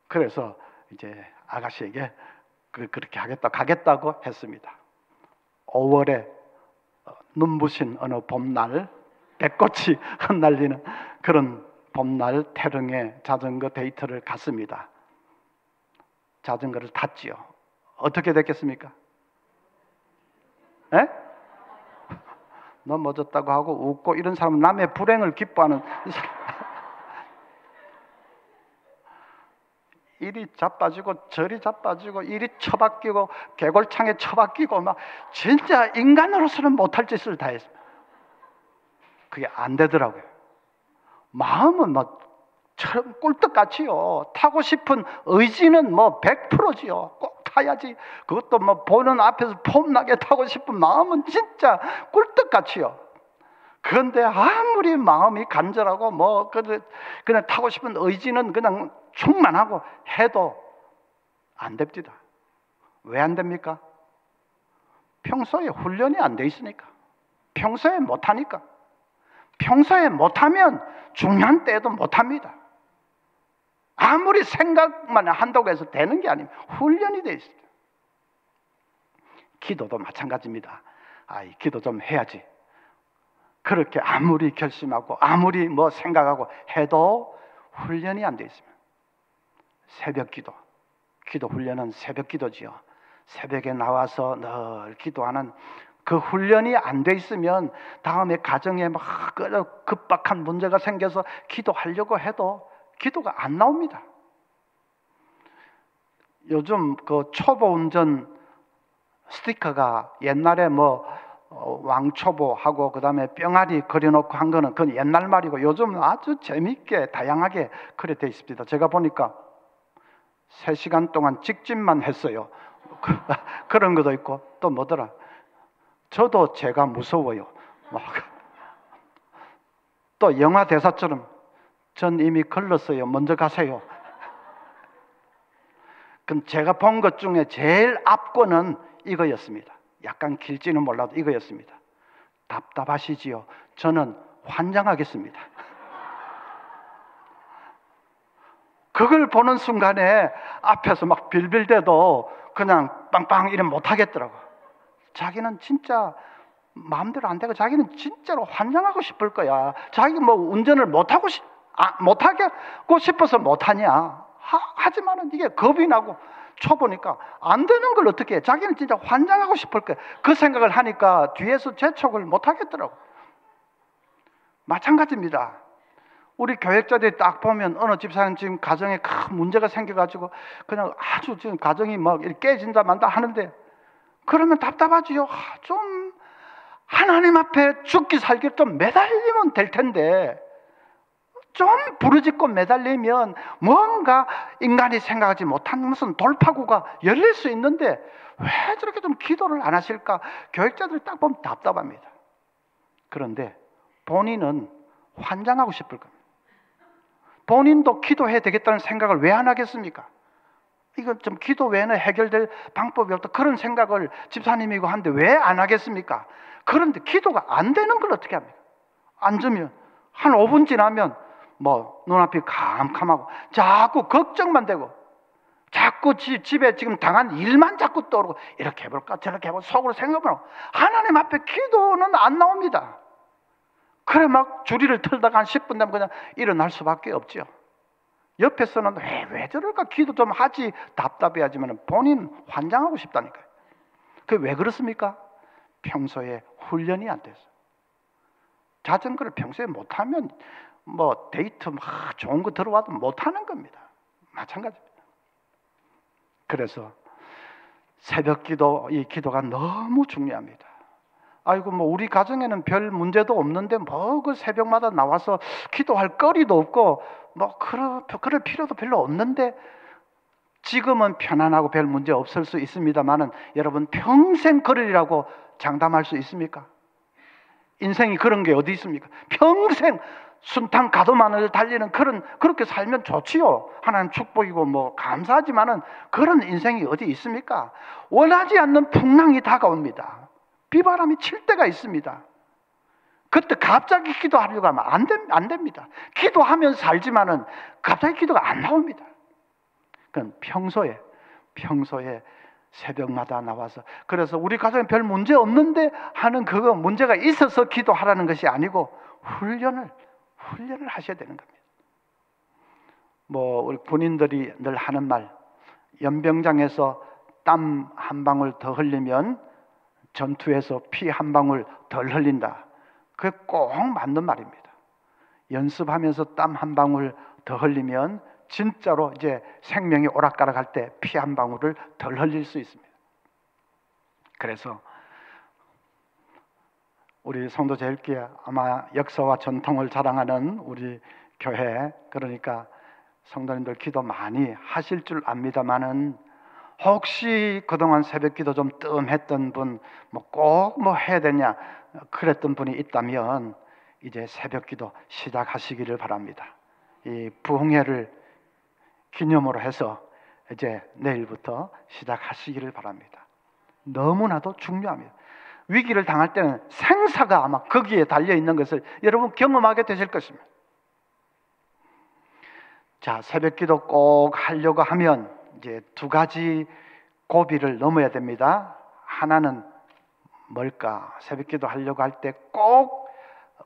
그래서 이제 아가씨에게 그렇게 가겠다고 했습니다. 5월에 눈부신 어느 봄날, 백꽃이 흩날리는 그런 봄날 태릉에 자전거 데이트를 갔습니다. 자전거를 탔지요. 어떻게 됐겠습니까? 에? 넘어졌다고 하고 웃고 이런 사람은 남의 불행을 기뻐하는 이리 자빠지고 저리 자빠지고 이리 처박히고 개골창에 처박히고 막 진짜 인간으로서는 못할 짓을 다 했습니다. 그게 안 되더라고요. 마음은 막 꿀떡같이요. 타고 싶은 의지는 뭐 100%지요. 꼭 타야지. 그것도 뭐 보는 앞에서 폼나게 타고 싶은 마음은 진짜 꿀떡같이요. 그런데 아무리 마음이 간절하고 뭐 그냥 타고 싶은 의지는 그냥 충만하고 해도 안 됩니다. 왜 안 됩니까? 평소에 훈련이 안 돼 있으니까. 평소에 못하니까. 평소에 못하면 중요한 때에도 못합니다. 아무리 생각만 한다고 해서 되는 게 아닙니다. 훈련이 돼 있어요. 기도도 마찬가지입니다. 기도 좀 해야지. 그렇게 아무리 결심하고 아무리 뭐 생각하고 해도 훈련이 안 돼 있으면 새벽 기도 훈련은 새벽 기도지요. 새벽에 나와서 늘 기도하는 그 훈련이 안 돼 있으면 다음에 가정에 막 급박한 문제가 생겨서 기도하려고 해도 기도가 안 나옵니다. 요즘 그 초보 운전 스티커가 옛날에 뭐 왕초보하고 그 다음에 뿅아리 그려놓고 한 거는 그건 옛날 말이고 요즘 아주 재밌게 다양하게 그려 돼 있습니다. 제가 보니까 3시간 동안 직진만 했어요. 그런 것도 있고 또 뭐더라, 저도 제가 무서워요. 막. 또 영화 대사처럼 전 이미 걸렀어요. 먼저 가세요. 그럼 제가 본 것 중에 제일 압권은 이거였습니다. 약간 길지는 몰라도 이거였습니다. 답답하시지요? 저는 환장하겠습니다. 그걸 보는 순간에 앞에서 막 빌빌대도 그냥 빵빵 이래 못하겠더라고. 자기는 진짜 마음대로 안 되고 자기는 진짜로 환장하고 싶을 거야. 자기 뭐 운전을 못하고 못하고 싶어서 못하냐. 하지만은 이게 겁이 나고 쳐보니까 안 되는 걸 어떻게 해. 자기는 진짜 환장하고 싶을 거야. 그 생각을 하니까 뒤에서 재촉을 못하겠더라고. 마찬가지입니다. 우리 교역자들이 딱 보면 어느 집사는 지금 가정에 큰 문제가 생겨가지고 그냥 아주 지금 가정이 막 깨진다 만다 하는데 그러면 답답하지요. 좀 하나님 앞에 죽기 살기 좀 매달리면 될 텐데 좀 부르짖고 매달리면 뭔가 인간이 생각하지 못한 무슨 돌파구가 열릴 수 있는데 왜 저렇게 좀 기도를 안 하실까? 교역자들이 딱 보면 답답합니다. 그런데 본인은 환장하고 싶을 겁니다. 본인도 기도해야 되겠다는 생각을 왜 안 하겠습니까? 이건 좀 기도 외에는 해결될 방법이 없다. 그런 생각을 집사님이고 하는데 왜 안 하겠습니까? 그런데 기도가 안 되는 걸 어떻게 합니까? 앉으면 한 5분 지나면 뭐 눈앞이 캄캄하고 자꾸 걱정만 되고 자꾸 집에 지금 당한 일만 자꾸 떠오르고 이렇게 해볼까 저렇게 해볼까 속으로 생각을 하고 하나님 앞에 기도는 안 나옵니다. 그래 막 주리를 틀다가 한 10분 되면 그냥 일어날 수밖에 없죠. 옆에서는 왜 저럴까 기도 좀 하지 답답해하지만 본인 환장하고 싶다니까요. 그게 왜 그렇습니까? 평소에 훈련이 안 돼서. 자전거를 평소에 못하면 뭐 데이트 막 좋은 거 들어와도 못하는 겁니다. 마찬가지입니다. 그래서 새벽 기도, 이 기도가 너무 중요합니다. 아이고 뭐 우리 가정에는 별 문제도 없는데 뭐 그 새벽마다 나와서 기도할 거리도 없고 뭐 그럴 필요도 별로 없는데 지금은 편안하고 별 문제 없을 수 있습니다만은 여러분 평생 그러리라고 장담할 수 있습니까? 인생이 그런 게 어디 있습니까? 평생 순탄 가도만을 달리는 그렇게 살면 좋지요. 하나님 축복이고 뭐 감사하지만은 그런 인생이 어디 있습니까? 원하지 않는 풍랑이 다가옵니다. 비바람이 칠 때가 있습니다. 그때 갑자기 기도하려고 하면 안 됩니다. 기도하면 살지만은 갑자기 기도가 안 나옵니다. 그건 평소에 새벽마다 나와서 그래서 우리 가정에 별 문제 없는데 하는 그거 문제가 있어서 기도하라는 것이 아니고 훈련을 하셔야 되는 겁니다. 뭐 우리 군인들이 늘 하는 말 연병장에서 땀 한 방울 더 흘리면 전투에서 피 한 방울 덜 흘린다. 그게 꼭 맞는 말입니다. 연습하면서 땀 한 방울 더 흘리면 진짜로 이제 생명이 오락가락할 때 피 한 방울을 덜 흘릴 수 있습니다. 그래서 우리 성도제일교회 아마 역사와 전통을 자랑하는 우리 교회 그러니까 성도님들 기도 많이 하실 줄 압니다만은 혹시 그동안 새벽기도 좀 뜸했던 분 뭐 꼭 뭐 해야 되냐 그랬던 분이 있다면 이제 새벽기도 시작하시기를 바랍니다. 이 부흥회를 기념으로 해서 이제 내일부터 시작하시기를 바랍니다. 너무나도 중요합니다. 위기를 당할 때는 생사가 아마 거기에 달려있는 것을 여러분 경험하게 되실 것입니다. 자, 새벽기도 꼭 하려고 하면 이제 두 가지 고비를 넘어야 됩니다. 하나는 뭘까? 새벽기도 하려고 할 때 꼭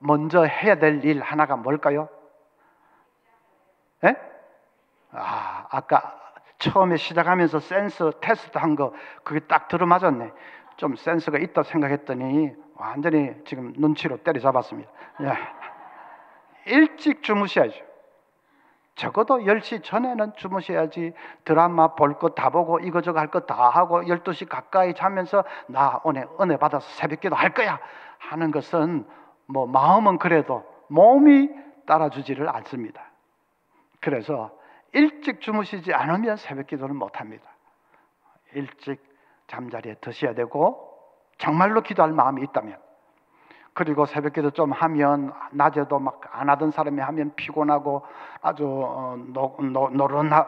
먼저 해야 될 일 하나가 뭘까요? 예? 아까 처음에 시작하면서 센서 테스트 한 거 그게 딱 들어맞았네. 좀 센서가 있다 생각했더니 완전히 지금 눈치로 때려잡았습니다. 예. 일찍 주무셔야죠. 적어도 10시 전에는 주무셔야지. 드라마 볼 거 다 보고 이거저거 할 거 다 하고 12시 가까이 자면서 나 오늘 은혜 받아서 새벽기도 할 거야 하는 것은 뭐 마음은 그래도 몸이 따라주지를 않습니다. 그래서 일찍 주무시지 않으면 새벽기도는 못합니다. 일찍 잠자리에 드셔야 되고 정말로 기도할 마음이 있다면. 그리고 새벽기도 좀 하면 낮에도 막 안 하던 사람이 하면 피곤하고 아주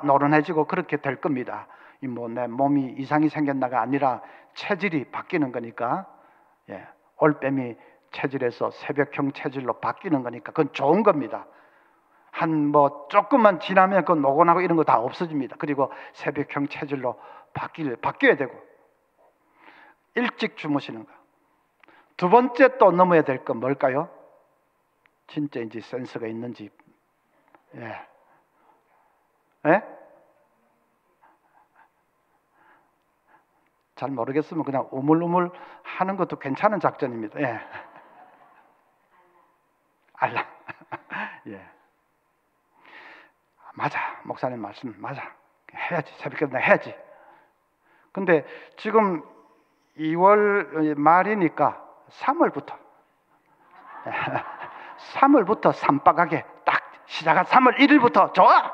노른해지고 그렇게 될 겁니다. 내 몸이 이상이 생겼나가 아니라 체질이 바뀌는 거니까, 올빼미 체질에서 새벽형 체질로 바뀌는 거니까 그건 좋은 겁니다. 조금만 지나면 그 노곤하고 이런 거 다 없어집니다. 그리고 새벽형 체질로 바뀌어야 되고, 일찍 주무시는 거. 두 번째 또 넘어야 될 건 뭘까요? 진짜인지 센스가 있는지. 잘 모르겠으면 그냥 우물우물 하는 것도 괜찮은 작전입니다. 알람. 맞아, 목사님 말씀 맞아. 해야지, 새벽기도 해야지. 근데 지금 2월 말이니까 3월부터 삼박하게 딱 시작한 3월 1일부터 좋아!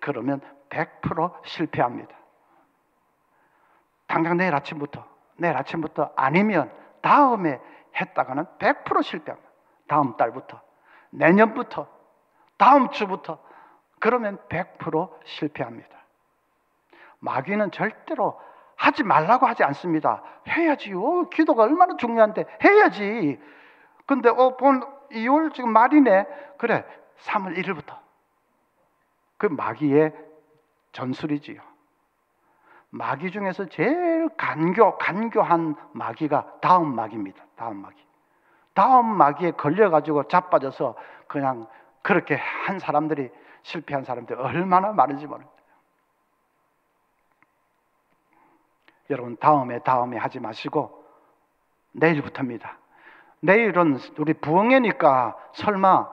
그러면 100% 실패합니다. 당장 내일 아침부터 아니면 다음에 했다가는 100% 실패합니다. 다음 달부터, 내년부터, 다음 주부터. 그러면 100% 실패합니다. 마귀는 절대로 하지 말라고 하지 않습니다. 해야지요. 기도가 얼마나 중요한데 해야지. 근데 2월 지금 말이네. 그래, 3월 1일부터. 그 마귀의 전술이지요. 마귀 중에서 제일 간교한 마귀가 다음 마귀입니다. 다음 마귀에 걸려가지고 자빠져서 그냥 그렇게 한 사람들이, 실패한 사람들이 얼마나 많은지 모릅니다. 여러분, 다음에 하지 마시고 내일부터입니다. 내일은 우리 부흥회니까 설마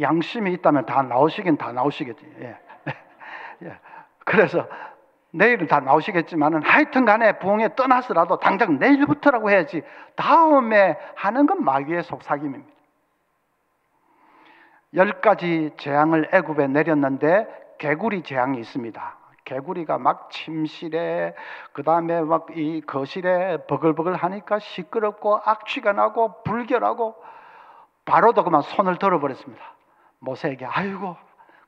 양심이 있다면 다 나오시겠지. 그래서 내일은 다 나오시겠지만은 하여튼 간에 부흥회 떠나서라도 당장 내일부터라고 해야지 다음에 하는 건 마귀의 속삭임입니다. 10가지 재앙을 애굽에 내렸는데 개구리 재앙이 있습니다. 개구리가 막 침실에, 그 다음에 막 이 거실에 버글버글 하니까 시끄럽고 악취가 나고 불결하고, 바로도 그만 손을 들어버렸습니다. 모세에게, 아이고,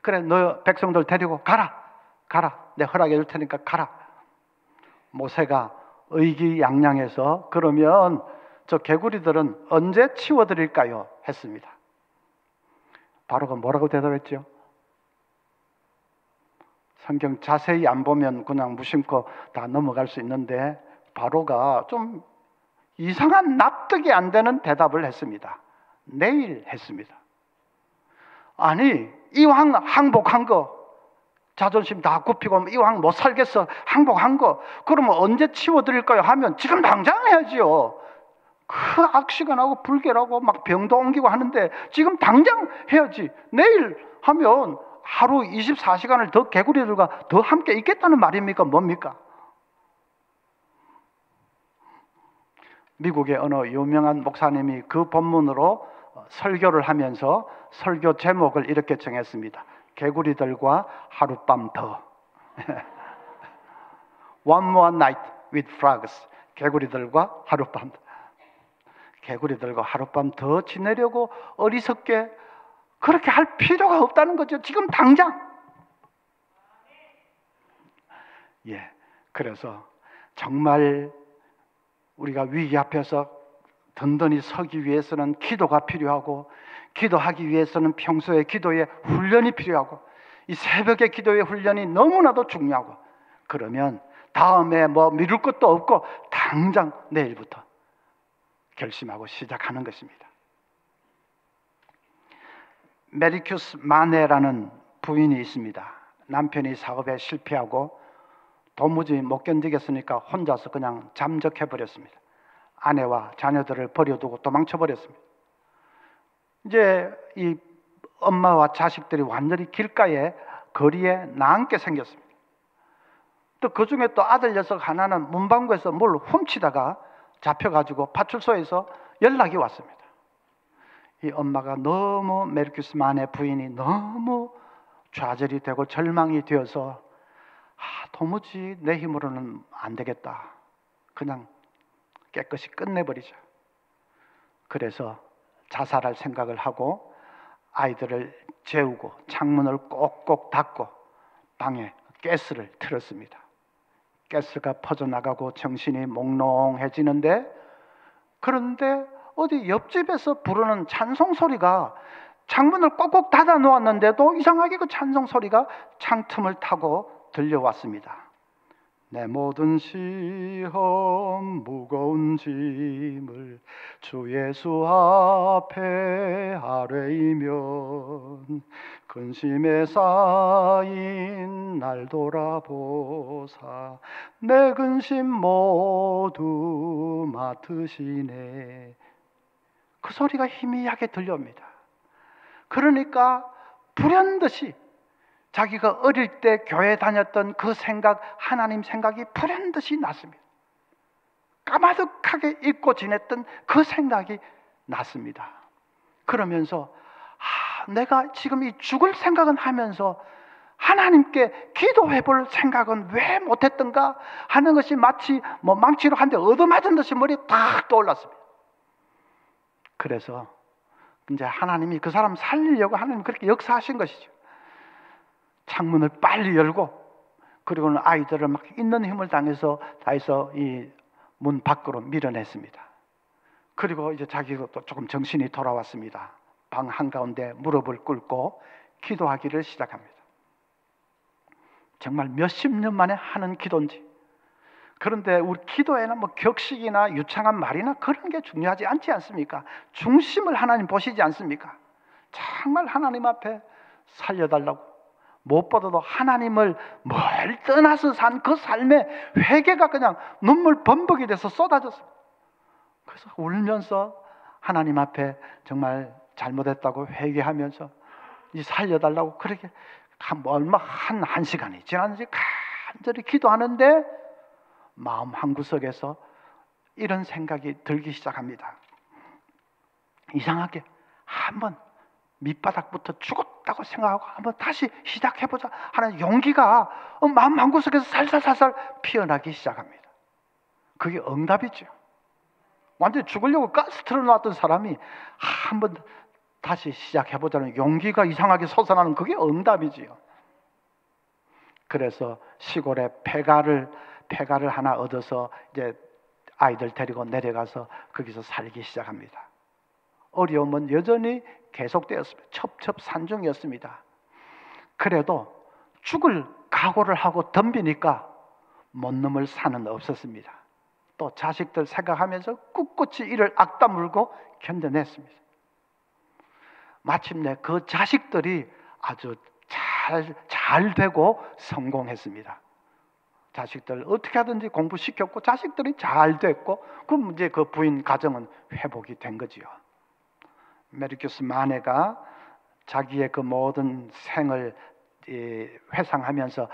그래, 너 백성들 데리고 가라. 내 허락해 줄 테니까 가라. 모세가 의기양양해서, 그러면 저 개구리들은 언제 치워드릴까요? 했습니다. 바로가 뭐라고 대답했죠? 성경 자세히 안 보면 그냥 무심코 다 넘어갈 수 있는데, 바로가 좀 이상한 납득이 안 되는 대답을 했습니다. 내일 했습니다. 아니, 이왕 항복한 거, 자존심 다 굽히고 이왕 못 살겠어 항복한 거, 그러면 언제 치워드릴까요? 하면 지금 당장 해야지요. 그 악시가 나고 불결하고 막 병도 옮기고 하는데 지금 당장 해야지. 내일 하면 하루 24시간을 더 개구리들과 더 함께 있겠다는 말입니까? 뭡니까? 미국의 어느 유명한 목사님이 그 본문으로 설교를 하면서 설교 제목을 이렇게 정했습니다. 개구리들과 하룻밤 더. One more night with frogs. 개구리들과 하룻밤 더. 개구리들과 하룻밤 더 지내려고 어리석게 그렇게 할 필요가 없다는 거죠. 지금 당장. 그래서 정말 우리가 위기 앞에서 든든히 서기 위해서는 기도가 필요하고, 기도하기 위해서는 평소에 기도의 훈련이 필요하고, 이 새벽의 기도의 훈련이 너무나도 중요하고, 그러면 다음에 뭐 미룰 것도 없고 당장 내일부터 결심하고 시작하는 것입니다. 메리큐스 마네라는 부인이 있습니다. 남편이 사업에 실패하고 도무지 못 견디겠으니까 혼자서 그냥 잠적해버렸습니다. 아내와 자녀들을 버려두고 도망쳐버렸습니다. 이제 이 엄마와 자식들이 완전히 길가에, 거리에 나앉게 생겼습니다. 또 그 중에 또 아들 녀석 하나는 문방구에서 뭘 훔치다가 잡혀가지고 파출소에서 연락이 왔습니다. 이 엄마가 너무, 메르큐스 만의 부인이 너무 좌절이 되고 절망이 되어서 도무지 내 힘으로는 안 되겠다. 그냥 깨끗이 끝내버리죠. 그래서 자살할 생각을 하고 아이들을 재우고 창문을 꼭꼭 닫고 방에 가스를 틀었습니다. 가스가 퍼져나가고 정신이 몽롱해지는데, 그런데 어디 옆집에서 부르는 찬송 소리가, 창문을 꼭꼭 닫아 놓았는데도 이상하게 그 찬송 소리가 창틈을 타고 들려왔습니다. 내 모든 시험 무거운 짐을 주 예수 앞에 아뢰이면 근심에 쌓인 날 돌아보사 내 근심 모두 맡으시네. 그 소리가 희미하게 들려옵니다. 그러니까 불현듯이 자기가 어릴 때 교회 다녔던 그 생각, 하나님 생각이 불현듯이 났습니다. 까마득하게 잊고 지냈던 그 생각이 났습니다. 그러면서 내가 지금 이 죽을 생각은 하면서 하나님께 기도해 볼 생각은 왜 못했던가 하는 것이 마치 망치로 한 대 얻어맞은 듯이 머리에 딱 떠올랐습니다. 그래서 이제 하나님이 그 사람 살리려고 하나님 그렇게 역사하신 것이죠. 창문을 빨리 열고, 그리고는 아이들을 막 있는 힘을 다해서 이 문 밖으로 밀어냈습니다. 그리고 이제 자기도 또 조금 정신이 돌아왔습니다. 방 한가운데 무릎을 꿇고 기도하기를 시작합니다. 정말 몇십 년 만에 하는 기도인지. 그런데 우리 기도에는 격식이나 유창한 말이나 그런 게 중요하지 않지 않습니까? 중심을 하나님 보시지 않습니까? 정말 하나님 앞에 살려달라고, 무엇보다도 하나님을 뭘 떠나서 산 그 삶의 회개가 그냥 눈물 범벅이 돼서 쏟아졌어요. 그래서 울면서 하나님 앞에 정말 잘못했다고 회개하면서 이 살려달라고 그렇게 한 시간이 지났는지 간절히 기도하는데 마음 한구석에서 이런 생각이 들기 시작합니다. 이상하게 한번 밑바닥부터 죽었다고 생각하고 한번 다시 시작해보자 하는 용기가 마음 한구석에서 살살살살 피어나기 시작합니다. 그게 응답이죠. 완전히 죽으려고 가스 틀어놓았던 사람이 한번 다시 시작해보자는 용기가 이상하게 솟아나는 그게 응답이지요. 그래서 시골에 폐가를 하나 얻어서 이제 아이들 데리고 내려가서 거기서 살기 시작합니다. 어려움은 여전히 계속되었습니다. 첩첩산중이었습니다. 그래도 죽을 각오를 하고 덤비니까 못 넘을 산은 없었습니다. 또 자식들 생각하면서 꿋꿋이 이를 악다물고 견뎌냈습니다. 마침내 그 자식들이 아주 잘 되고 성공했습니다. 자식들 어떻게 하든지 공부시켰고 자식들이 잘 됐고, 그럼 이제 그 부인 가정은 회복이 된 거지요. 메르큐스 마네가 자기의 그 모든 생을 회상하면서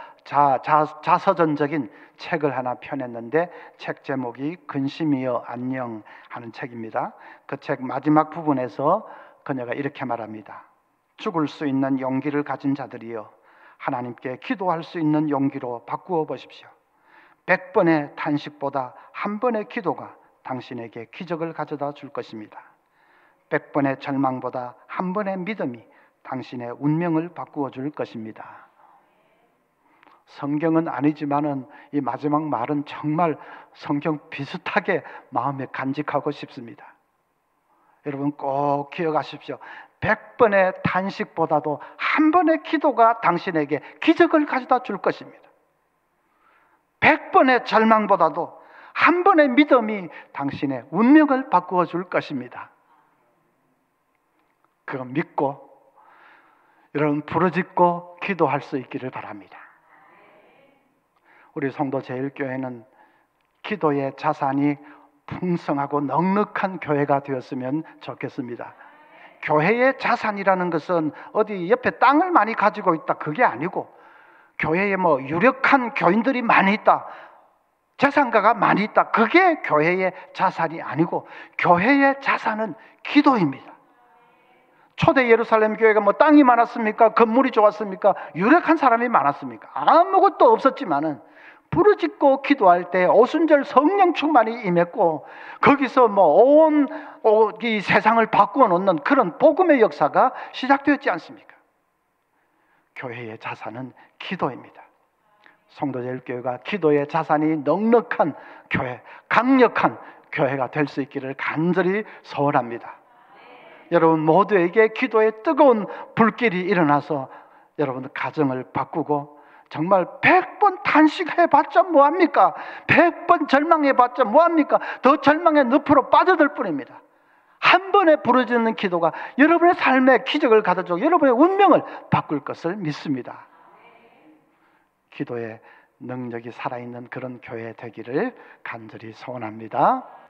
자서전적인 책을 하나 펴냈는데, 책 제목이 근심이여 안녕 하는 책입니다. 그 책 마지막 부분에서 그녀가 이렇게 말합니다. 죽을 수 있는 용기를 가진 자들이여 하나님께 기도할 수 있는 용기로 바꾸어 보십시오. 100번의 탄식보다 한 번의 기도가 당신에게 기적을 가져다 줄 것입니다. 100번의 절망보다 한 번의 믿음이 당신의 운명을 바꾸어 줄 것입니다. 성경은 아니지만은 이 마지막 말은 정말 성경 비슷하게 마음에 간직하고 싶습니다. 여러분 꼭 기억하십시오. 100번의 탄식보다도 한 번의 기도가 당신에게 기적을 가져다 줄 것입니다. 100번의 절망보다도 한 번의 믿음이 당신의 운명을 바꾸어 줄 것입니다. 그거 믿고 여러분 부르짖고 기도할 수 있기를 바랍니다. 우리 성도 제일교회는 기도의 자산이 풍성하고 넉넉한 교회가 되었으면 좋겠습니다. 교회의 자산이라는 것은 어디 옆에 땅을 많이 가지고 있다 그게 아니고, 교회에 유력한 교인들이 많이 있다, 재산가가 많이 있다, 그게 교회의 자산이 아니고, 교회의 자산은 기도입니다. 초대 예루살렘 교회가 땅이 많았습니까? 건물이 좋았습니까? 유력한 사람이 많았습니까? 아무것도 없었지만은 부르짖고 기도할 때 오순절 성령 충만이 임했고 거기서 온 이 세상을 바꾸어 놓는 그런 복음의 역사가 시작되었지 않습니까? 교회의 자산은 기도입니다. 성도제일교회가 기도의 자산이 넉넉한 교회, 강력한 교회가 될 수 있기를 간절히 소원합니다. 여러분 모두에게 기도의 뜨거운 불길이 일어나서 여러분 가정을 바꾸고 정말 100번 탄식해봤자 뭐합니까? 100번 절망해봤자 뭐합니까? 더 절망의 늪으로 빠져들 뿐입니다. 한 번에 부르짖는 기도가 여러분의 삶에 기적을 가져주고 여러분의 운명을 바꿀 것을 믿습니다. 기도의 능력이 살아있는 그런 교회 되기를 간절히 소원합니다.